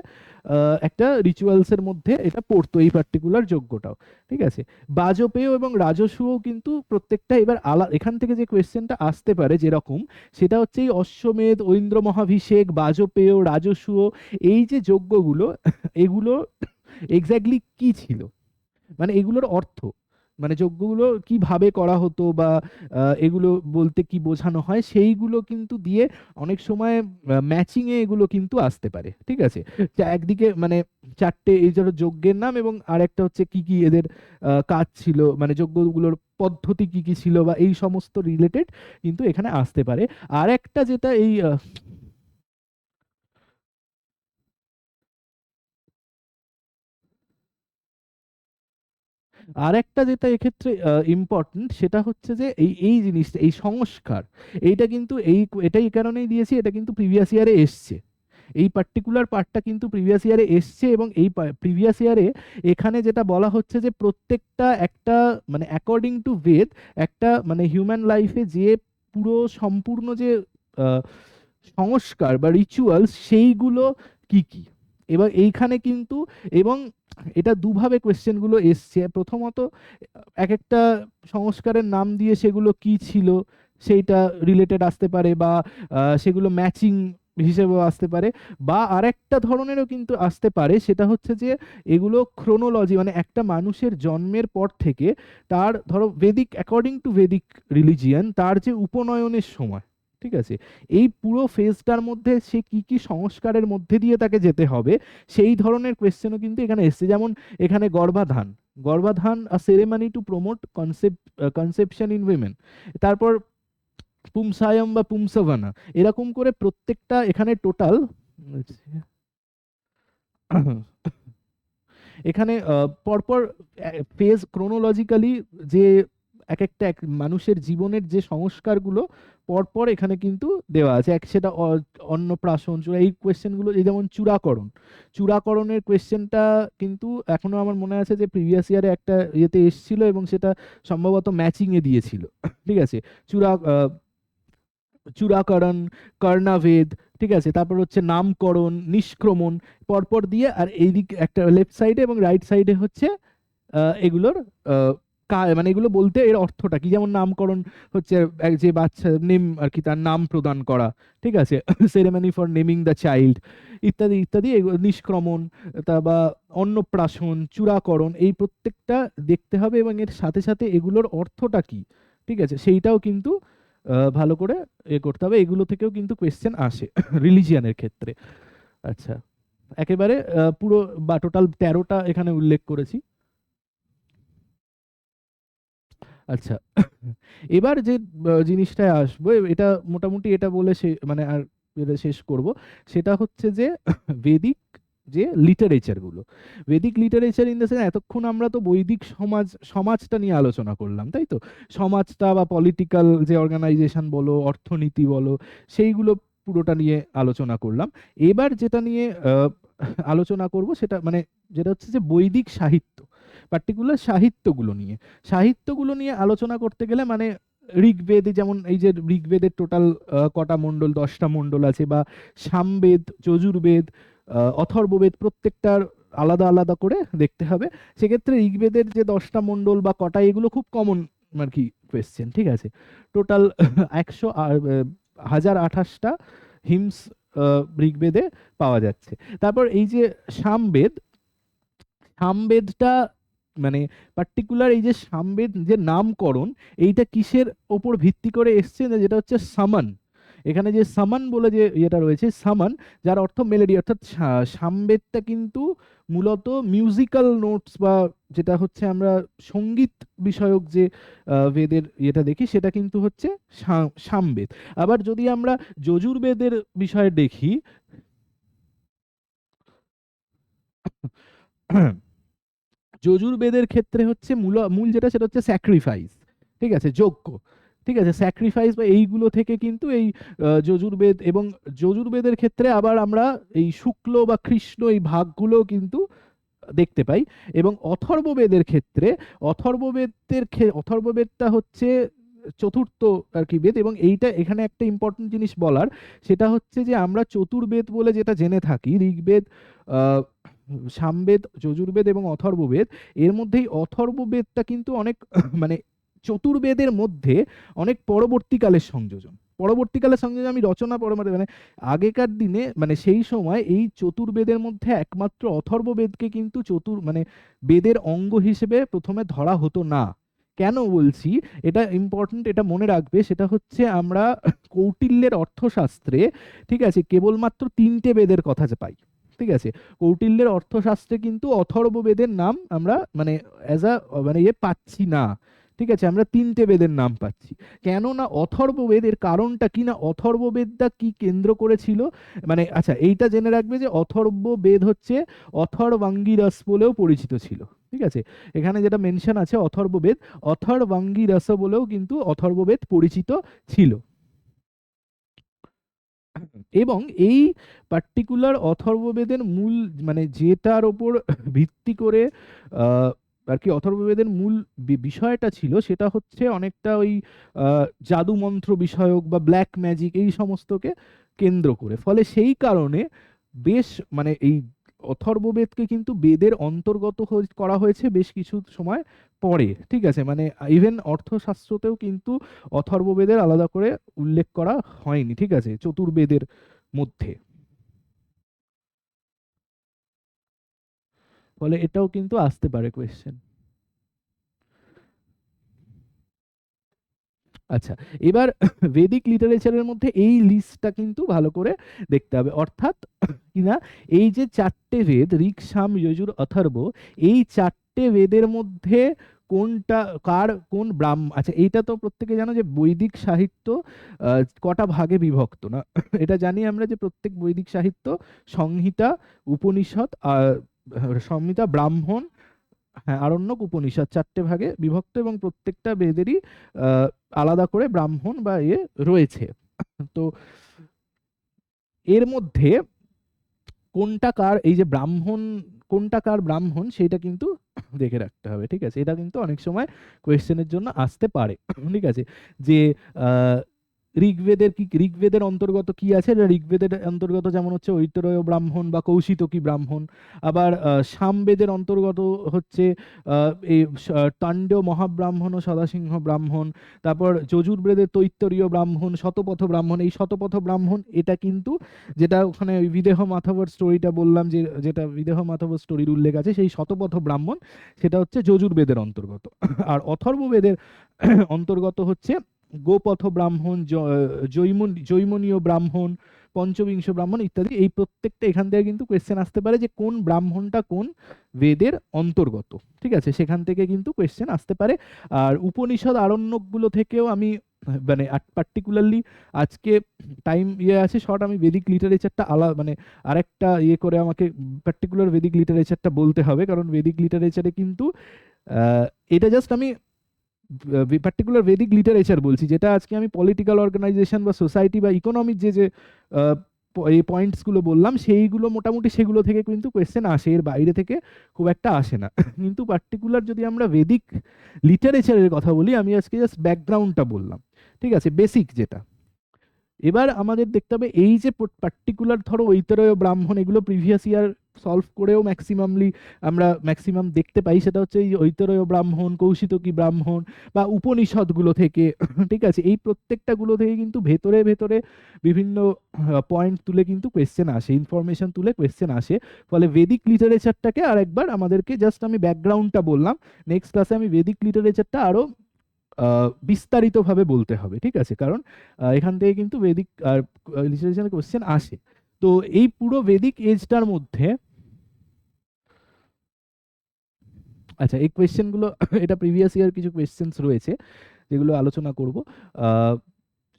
একটা রিচুয়ালস এর মধ্যে এটা পড়তো, এই পার্টিকুলার যজ্ঞটাও, ঠিক আছে। বাজপেয় এবং রাজসূয় কিন্তু প্রত্যেকটা এবার আলাদা, এখান থেকে যে কোয়েশ্চেনটা আসতে পারে যেরকম, সেটা হচ্ছে এই অশ্বমেধ, ঐন্দ্র মহাভিষেক, বাজপেয়, রাজসূয়, এই যে যজ্ঞগুলো এগুলো এক্স্যাক্টলি কি ছিল, মানে এগুলোর অর্থ, মানে যজ্ঞগুলো কিভাবে করা হতো বা এগুলো বলতে কি বোঝানো হয়, সেইগুলো কিন্তু দিয়ে অনেক সময় ম্যাচিং এ এগুলো কিন্তু আসতে পারে, ঠিক আছে। একদিকে মানে চারটে এই ধরো যজ্ঞের নাম, এবং আরেকটা হচ্ছে কি কি এদের কাজ ছিল, মানে যজ্ঞগুলোর পদ্ধতি কি কি ছিল, বা এই সমস্ত রিলেটেড কিন্তু এখানে আসতে পারে। আর একটা যেটা এই আরেকটা যেটা এক্ষেত্রে ইম্পর্টেন্ট, সেটা হচ্ছে যে এই এই জিনিসটা, এই সংস্কার, এইটা কিন্তু এটা এই কারণেই দিয়েছি, এটা কিন্তু প্রিভিয়াস ইয়ারে এসছে, এই পার্টিকুলার পার্টটা কিন্তু প্রিভিয়াস ইয়ারে এসছে। এবং এই প্রিভিয়াস ইয়ারে এখানে যেটা বলা হচ্ছে যে প্রত্যেকটা একটা মানে অ্যাকর্ডিং টু বেদ, একটা মানে হিউম্যান লাইফে যে পুরো সম্পূর্ণ যে আহ, সংস্কার বা রিচুয়ালস, সেইগুলো কি কি। এবার এইখানে কিন্তু, এবং এটা দুভাবে কোয়েশ্চেনগুলো এসছে। প্রথমত এক একটা সংস্কারের নাম দিয়ে সেগুলো কি ছিল সেইটা রিলেটেড আসতে পারে, বা সেগুলো ম্যাচিং হিসেবেও আসতে পারে, বা আরেকটা ধরনেরও কিন্তু আসতে পারে, সেটা হচ্ছে যে এগুলো ক্রোনোলজি, মানে একটা মানুষের জন্মের পর থেকে তার ধরো বেদিক, অ্যাকর্ডিং টু বেদিক রিলিজিয়ান, তার যে উপনয়নের সময়, ঠিক আছে, এই পুরো ফেজটার মধ্যে সে কি কি সংস্কারের মধ্যে দিয়ে তাকে যেতে হবে সেই ধরনের কোয়েশ্চেনও কিন্তু এখানে এসছে। যেমন এখানে গর্ভাধান, garbhadhana a ceremony to promote conception in women. তারপর পুমসায়ম বা পুমসাভানা, এরকম করে প্রত্যেকটা এখানে টোটাল এখানে পরপর ফেজ ক্রোনোলজিক্যালি যে এক একটা মানুষের জীবনের যে সংস্কারগুলো পরপর এখানে কিন্তু দেওয়া আছে। এক সেটা অন্নপ্রাশন, এই কোয়েশ্চেনগুলো, এই যেমন চূড়াকরণ, চূড়াকরণের কোয়েশ্চেনটা কিন্তু এখনো আমার মনে আছে যে প্রিভিয়াস ইয়ারে একটা ইয়েতে এসেছিল এবং সেটা সম্ভবত ম্যাচিং এ দিয়েছিল। ঠিক আছে, চূড়া চূড়াকরণ, কর্ণাভেদ, ঠিক আছে, তারপর হচ্ছে নামকরণ, নিষ্ক্রমণ, পরপর দিয়ে, আর এইদিকে একটা লেফট সাইডে এবং রাইট সাইডে হচ্ছে এগুলোর মানে এগুলো বলতে এর অর্থটা কি। যেমন নামকরণ হচ্ছে যে বাচ্চা নেম আর কি, তার নাম প্রদান করা, ঠিক আছে, ceremony for naming the child, ইত্যাদি ইত্যাদি। নিষ্ক্রমণ তা বা অন্নপ্রাশন, চূড়াকরণ, এই প্রত্যেকটা দেখতে হবে এবং এর সাথে সাথে এগুলোর অর্থটা কি, ঠিক আছে, সেইটাও কিন্তু ভালো করে করতে হবে। এগুলো থেকেও কিন্তু কোয়েশ্চেন আসে রিলিজিয়ানের ক্ষেত্রে। আচ্ছা, একেবারে পুরো বা টোটাল 13টা এখানে উল্লেখ করেছি। আচ্ছা, এবার যে জিনিসটায় আসবো, এটা মোটামুটি এটা বলে মানে আর এটা শেষ করব। সেটা হচ্ছে যে বেদিক যে লিটারেচার গুলো, বেদিক লিটারেচার ইন দ্য সেন্স, এতক্ষণ আমরা তো বৈদিক সমাজটা নিয়ে আলোচনা করলাম, তাই তো, সমাজটা বা পলিটিক্যাল যে অর্গানাইজেশন বলো, অর্থনীতি বলো, সেইগুলো পুরোটা নিয়ে আলোচনা করলাম। এবার যেটা নিয়ে আলোচনা করব সেটা মানে যেটা হচ্ছে যে বৈদিক সাহিত্য, পার্টিকুলার সাহিত্যগুলো নিয়ে, সাহিত্যগুলো নিয়ে আলোচনা করতে গেলে মানে ঋগ্বেদে যেমন এই যে ঋগ্বেদের টোটাল কটা মণ্ডল, 10টা মণ্ডল আছে, বা সামবেদ, যজুর্বেদ, অথর্ববেদ, প্রত্যেকটার আলাদা আলাদা করে দেখতে হবে। সেক্ষেত্রে ঋগ্বেদের যে 10টা মণ্ডল বা কটা, এগুলো খুব কমন আর কি কোয়েশ্চেন, ঠিক আছে। টোটাল 1028টা হিমস ঋগ্বেদে পাওয়া যাচ্ছে। তারপর এই যে সামবেদ, সামবেদটা মানে পার্টিকুলার এই যে সামবেদ যে নামকরণ, এইটা কিসের ওপর ভিত্তি করে এসছে না, যেটা হচ্ছে সামান। এখানে যে সামান বলে যে ইয়েটা রয়েছে, সামান, যার অর্থ মেলোডি, অর্থাৎ সামবেদটা কিন্তু মূলত মিউজিক্যাল নোটস বা যেটা হচ্ছে আমরা সঙ্গীত বিষয়ক যে বেদের ইয়েটা দেখি, সেটা কিন্তু হচ্ছে সামবেদ। আবার যদি আমরা যজুর্বেদের বিষয়ে দেখি, যজুর্বেদের ক্ষেত্রে হচ্ছে মূল যেটা, সেটা হচ্ছে স্যাক্রিফাইস, ঠিক আছে, যজ্ঞ, ঠিক আছে, স্যাক্রিফাইস বা এইগুলো থেকে কিন্তু এই যজুর্বেদ, এবং যজুর্বেদের ক্ষেত্রে আবার আমরা এই শুক্ল বা কৃষ্ণ এই ভাগগুলো কিন্তু দেখতে পাই। এবং অথর্ববেদের ক্ষেত্রে, অথর্ববেদটা হচ্ছে চতুর্থ আর কি বেদ, এবং এইটা এখানে একটা ইম্পর্টেন্ট জিনিস বলার, সেটা হচ্ছে যে আমরা চতুর্বেদ বলে যেটা জেনে থাকি, ঋগ্বেদ, আহ, সামবেদ, যজুর্বেদ এবং অথর্ববেদ, এর মধ্যেই অথর্ববেদটা কিন্তু অনেক মানে চতুর্বেদের মধ্যে অনেক পরবর্তীকালের সংযোজন, পরবর্তীকালের সংযোজন। আমি রচনা মানে আগেকার দিনে মানে সেই সময় এই চতুর্বেদের মধ্যে একমাত্র অথর্ববেদকে কিন্তু মানে বেদের অঙ্গ হিসেবে প্রথমে ধরা হতো না। কেন বলছি, এটা ইম্পর্টেন্ট, এটা মনে রাখবে। সেটা হচ্ছে আমরা কৌটিল্যের অর্থশাস্ত্রে, ঠিক আছে, কেবলমাত্র 3টে বেদের কথা পাই, ঠিক আছে। কৌটিল্যের অর্থশাস্ত্রে কিন্তু অথর্ববেদের নাম আমরা মানে অ্যাজ আ মানে ইয়ে পাচ্ছি না, ঠিক আছে, আমরা 3টে বেদের নাম পাচ্ছি। কেন না অথর্ববেদ, এর কারণটা কি না, অথর্ববেদটা কি কেন্দ্র করেছিল, মানে আচ্ছা এইটা জেনে রাখবে যে অথর্ববেদ হচ্ছে অথর্বাঙ্গিরস বলেও পরিচিত ছিল, ঠিক আছে। এখানে যেটা মেনশন আছে অথর্ববেদ, অথর্বাঙ্গিরস বলেও কিন্তু অথর্ববেদ পরিচিত ছিল। এবং এই পার্টিকুলার অথর্ববেদের মূল মানে যেটার ওপর ভিত্তি করে আহ, আর কি অথর্ববেদের মূল বিষয়টা ছিল, সেটা হচ্ছে অনেকটা ওই জাদু মন্ত্র বিষয়ক বা ব্ল্যাক ম্যাজিক এই সমস্তকে কেন্দ্র করে। ফলে সেই কারণে বেশ মানে এই অথর্ববেদকে কিন্তু বেদের অন্তর্গত করা হয়েছে বেশ কিছু সময় পরে, ঠিক আছে, মানে ইভেন অর্থশাস্ত্রতেও কিন্তু অথর্ববেদের আলাদা করে উল্লেখ করা হয়নি, ঠিক আছে, চতুর্বেদের মধ্যে। ফলে এটাও কিন্তু আসতে পারে কোয়েশ্চেন। আচ্ছা, এবার বেদিক লিটারেচারের মধ্যে এই লিস্টটা কিন্তু ভালো করে দেখতে হবে, অর্থাৎ কিনা এই যে চারটে বেদ ঋক সাম যজুর অথর্ব, এই চারটে বেদের মধ্যে কোনটা কার কোন আচ্ছা এইটা তো প্রত্যেকে জানো যে বৈদিক সাহিত্য কটা ভাগে বিভক্ত না? এটা জানি আমরা যে প্রত্যেক বৈদিক সাহিত্য সংহিতা, উপনিষদ, সংহিতা, ব্রাহ্মণ, হ্যাঁ, আরণ্যক, উপনিষদ চারটে ভাগে বিভক্ত, এবং প্রত্যেকটা বেদেরই আলাদা করে ব্রাহ্মণ বা রয়েছে। তো এর মধ্যে কোনটা কার, এই যে ব্রাহ্মণ, কোনটা কার ব্রাহ্মণ সেটা কিন্তু দেখে রাখতে হবে, ঠিক আছে? এটা কিন্তু অনেক সময় কোয়েশ্চেনের জন্য আসতে পারে, ঠিক আছে? যে আহ, ঋগ্বেদের কি, ঋগ্বেদের অন্তর্গত কি আছে? ঋগ্বেদের অন্তর্গত যেমন হচ্ছে ঐতরেয় ব্রাহ্মণ বা কৌশিতকী ব্রাহ্মণ। আবার সামবেদের অন্তর্গত হচ্ছে এই তাণ্ডব মহাব্রাহ্মণ ও সদাসিংহ ব্রাহ্মণ। তারপর যজুর্বেদের তৈত্তরীয় ব্রাহ্মণ, শতপথ ব্রাহ্মণ। এই শতপথ ব্রাহ্মণ এটা কিন্তু, যেটা ওখানে ওই বিদেহ মাধবর স্টোরিটা বললাম, যে যেটা বিদেহ মাধবর স্টোরির উল্লেখ আছে, সেই শতপথ ব্রাহ্মণ সেটা হচ্ছে যজুর্বেদের অন্তর্গত। আর অথর্ববেদের অন্তর্গত হচ্ছে গোপথ ব্রাহ্মণ, জৈমনীয় ব্রাহ্মণ, পঞ্চবিংশ ব্রাহ্মণ ইত্যাদি। এই প্রত্যেকটা এখান থেকে কিন্তু কোয়েশ্চেন আসতে পারে যে কোন ব্রাহ্মণটা কোন বেদের অন্তর্গত, ঠিক আছে? সেখান থেকে কিন্তু কোয়েশ্চেন আসতে পারে। আর উপনিষদ আরণ্যকগুলো থেকেও আমি মানে পার্টিকুলারলি আজকে টাইম আছে শর্ট, আমি বেদিক লিটারেচারটা মানে আরেকটা করে আমাকে পার্টিকুলার বেদিক লিটারেচারটা বলতে হবে, কারণ বেদিক লিটারেচারে কিন্তু আহ, এটা জাস্ট আমি পার্টিকুলার বেদিক লিটারেচার বলছি, যেটা আজকে আমি পলিটিক্যাল অর্গানাইজেশন বা সোসাইটি বা ইকোনমির যে যে আহ, এই পয়েন্টসগুলো বললাম, সেইগুলো মোটামুটি সেগুলো থেকে কিন্তু কোয়েশ্চেন আসে, এর বাইরে থেকে খুব একটা আসে না। কিন্তু পার্টিকুলার যদি আমরা বেদিক লিটারেচারের কথা বলি, আমি আজকে জাস্ট ব্যাকগ্রাউন্ডটা বললাম, ঠিক আছে, বেসিক যেটা। এবার আমাদের দেখতে হবে এই যে পার্টিকুলার ধরো ঐতরেয় ব্রাহ্মণ, এগুলো প্রিভিয়াস ইয়ার সলভ করেও ম্যাক্সিমামলি আমরা ম্যাক্সিমাম দেখতে পাই, সেটা হচ্ছে এই ঐতরেয় ব্রাহ্মণ, কৌশিতকী ব্রাহ্মণ বা উপনিষদগুলো থেকে। ঠিক আছে, এই প্রত্যেকটা গুলো থেকে কিন্তু ভেতরে ভেতরে বিভিন্ন পয়েন্ট তুলে কিন্তু কোয়েশ্চেন আসে, ইনফরমেশন তুলে কোয়েশ্চেন আসে। ফলে বেদিক লিটারেচারটাকে আরেকবার আমাদেরকে, জাস্ট আমি ব্যাকগ্রাউন্ডটা বললাম, নেক্সট ক্লাসে আমি বেদিক লিটারেচারটা আরো বিস্তারিতভাবে বলতে হবে, ঠিক আছে? কারণ এখান থেকে কিন্তু বেদিক আর লিটারেচারের কোশ্চেন আসে। তো এই পুরো বেদিক এজটার মধ্যে, আচ্ছা এই কোয়েশ্চেনগুলো এটা প্রিভিয়াস ইয়ার কিছু কোয়েশ্চেন্স রয়েছে যেগুলো আলোচনা করব। আহ,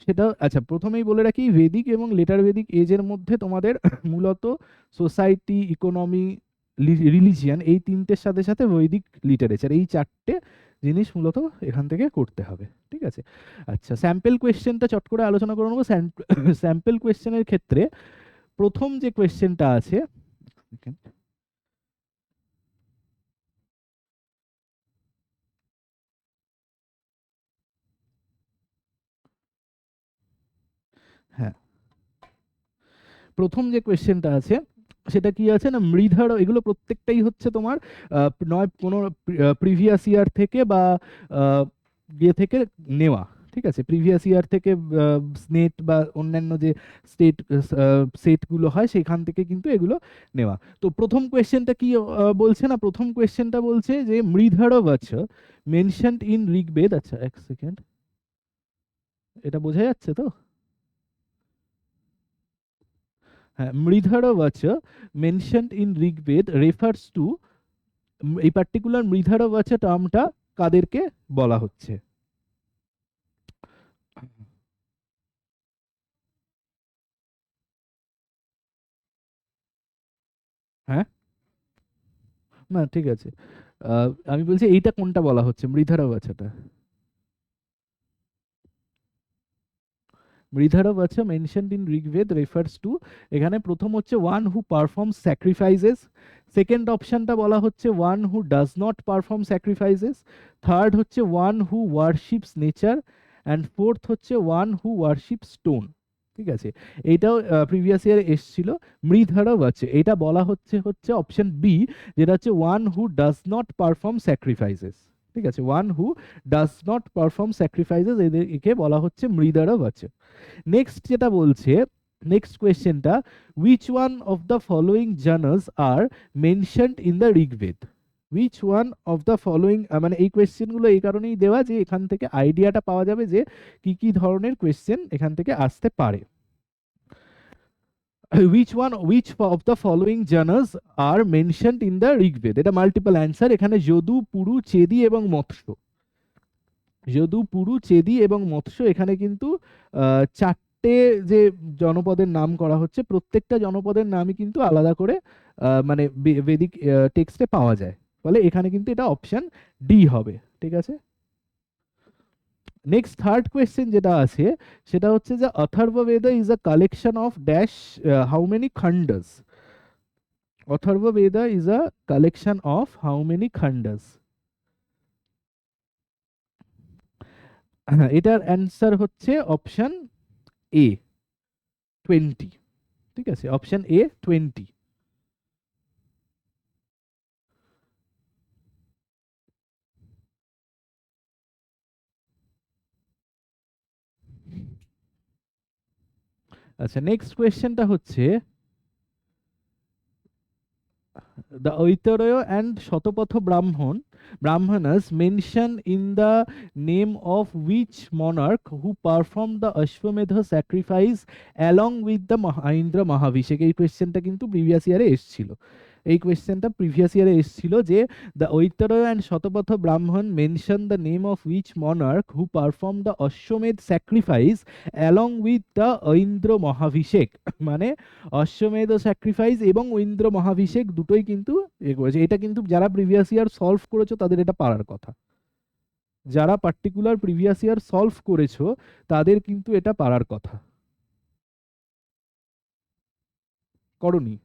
সেটা আচ্ছা, প্রথমেই বলে রাখি, বেদিক এবং লেটার বেদিক এজের মধ্যে তোমাদের মূলত সোসাইটি, ইকোনমি, রিলিজিয়ান, এই তিনটের সাথে সাথে বৈদিক লিটারেচার, এই চারটে জিনিস মূলত এখান থেকে করতে হবে, ঠিক আছে? আচ্ছা, স্যাম্পল কোয়েশ্চেনটা চট করে আলোচনা করে নেবো। স্যাম্পল কোয়েশ্চেনের ক্ষেত্রে প্রথম যে কোয়েশ্চেনটা আছে, হ্যাঁ, প্রথম যে কোয়েশ্চেনটা আছে সেটা কি আছে না, মৃধার, এগুলো প্রত্যেকটাই হচ্ছে তোমার নয় কোনো প্রিভিয়াস ইয়ার থেকে বা ইয়ে থেকে নেওয়া, ঠিক আছে? প্রিভিয়াস ইয়ার থেকে স্নেট বা অন্যান্য যে স্টেট সেটগুলো হয় সেখান থেকে কিন্তু এগুলো নেওয়া। তো প্রথম কোয়েশ্চেনটা কি বলছে না, প্রথম কোয়েশ্চেনটা বলছে যে মৃধার বাচ মেনশনড ইন ঋগ্বেদ। আচ্ছা এক সেকেন্ড, এটা বোঝা যাচ্ছে তো? হ্যাঁ, mridhravach mentioned in Rigveda refers to, এই পার্টিকুলার মৃধারবাচ টার্মটা কাদেরকে বলা হচ্ছে? হ্যাঁ, না ঠিক আছে, আমি বলছি এইটা কোনটা বলা হচ্ছে মৃধারবাচটা? Mridhravach mentioned in Rigveda refers to, এখানে প্রথম হচ্ছে one who perform sacrifices, second অপশনটা বলা হচ্ছে one who does not perform sacrifices, third হচ্ছে one who worships nature, and fourth হচ্ছে ওয়ান হু ওয়ারশিপ স্টোন, ঠিক আছে? এইটাও প্রিভিয়াস ইয়ারে এসেছিল। মৃধারবাচ এটা বলা হচ্ছে হচ্ছে অপশন বি, যেটা হচ্ছে one who does not perform sacrifices, ঠিক আছে? One who does not perform sacrifices, একে বলা হচ্ছে মৃধারবাচ। নেক্সট যেটা বলছে, নেক্সট কোয়েশ্চেনটা, which one of the following journals are mentioned in the Rigveda? Which one of the following, মানে এই কোয়েশ্চেনগুলো এই কারণেই দেওয়া যে এখান থেকে আইডিয়াটা পাওয়া যাবে যে কি কি ধরনের কোয়েশ্চেন এখান থেকে আসতে পারে। which of the following jhanas are mentioned in the Rigveda? এটা মাল্টিপল অ্যান্সার। এখানে যদু, পুরু, চেদি এবং মৎস্য, যদু, পুরু, চেদি এবং মৎস্য, এখানে কিন্তু চারটে যে জনপদের নাম করা হচ্ছে, প্রত্যেকটা জনপদের নামই কিন্তু আলাদা করে মানে বেদিক টেক্সটে পাওয়া যায়। ফলে এখানে কিন্তু এটা অপশন ডি হবে। ঠিক আছে। নেক্সট থার্ড কোয়েশ্চেন যেটা আছে সেটা হচ্ছে যে Atharvaveda is a collection of dash how many khandas? Atharvaveda is a collection of how many khandas? এটার অ্যান্সার হচ্ছে অপশন এ 20। ঠিক আছে, অপশন এ 20। আচ্ছা, নেক্সট কোয়েশ্চেনটা হচ্ছে the Aitareya and Shatapatha Brahmanas mention in the name of which monarch who performed the Ashwamedha sacrifice along with the Indra Mahavishek? এই কোয়েশ্চেনটা কিন্তু প্রিভিয়াস ইয়ারে এসেছিল। এই কোয়েশ্চেনটা প্রিভিয়াস ইয়ারে এসেছিল যে the Aitareya and Shatapatha Brahman mention the name of which monarch who performed the Ashwamedh sacrifice along with the Indra Mahavishek, মানে অশ্বমেধ স্যাক্রিফাইস এবং ঐন্দ্র মহাভিষেক দুটোই কিন্তু করেছে। এটা কিন্তু যারা প্রিভিয়াস ইয়ার সলভ করেছো তাদের এটা পারার কথা, যারা পার্টিকুলার প্রিভিয়াস ইয়ার সলভ করেছো তাদের কিন্তু এটা পারার কথা। করনি?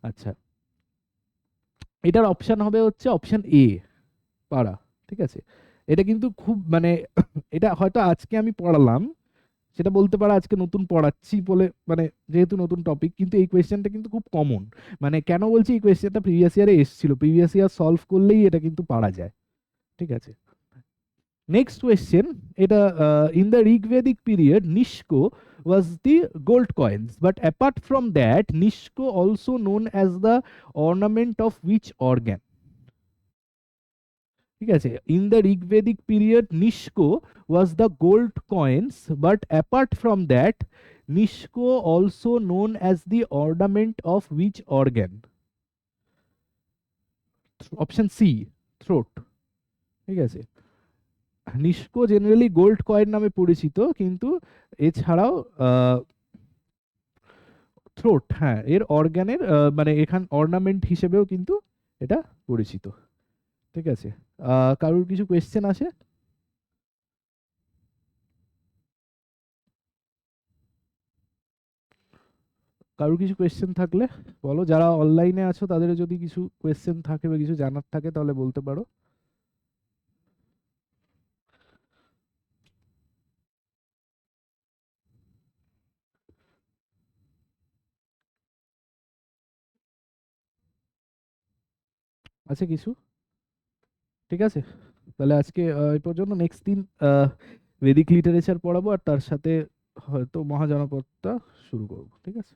আচ্ছা, এটার অপশন হবে হচ্ছে অপশন এ, পারা। ঠিক আছে, এটা কিন্তু খুব মানে এটা হয়তো আজকে আমি পড়ালাম, সেটা বলতে পারো আজকে নতুন পড়াচ্ছি বলে, মানে যেহেতু নতুন টপিক, কিন্তু এই কোয়েশ্চেনটা কিন্তু খুব কমন। মানে কেন বলছি, এই কোয়েশ্চেনটা প্রিভিয়াস ইয়ারে এসেছিল, প্রিভিয়াস ইয়ার সলভ করলেই এটা কিন্তু পারা যায়। ঠিক আছে। নেক্সট কোয়েশ্চেন, এটা in the Rigvedic period nishka was the gold coins, but apart from that nishko also known as the ornament of which organ? ঠিক আছে, in the Rigvedic period nishka was the gold coins, but apart from that nishko also known as the ornament of which organ? Option C, throat. ঠিক আছে, নিষ্কো generally gold coin নামে পরিচিত, কিন্তু এছাড়াও throat, হ্যাঁ, এর অর্গানের মানে এখান অর্নামেন্ট হিসেবেও কিন্তু এটা পরিচিত। ঠিক আছে, কারোর কিছু কোয়েশ্চেন আছে? কারোর কিছু কোয়েশ্চেন থাকলে বলো, যারা অনলাইনে আছো তাদের যদি কিছু কোয়েশ্চেন থাকে বা কিছু জানার থাকে তাহলে বলতে পারো। আছে কিছু? ঠিক আছে, তাহলে আজকে এই পর্যন্ত। নেক্সট দিন বেদিক লিটারেচার পড়াবো আর তার সাথে হয়তো মহাজনপদটা শুরু করবো। ঠিক আছে।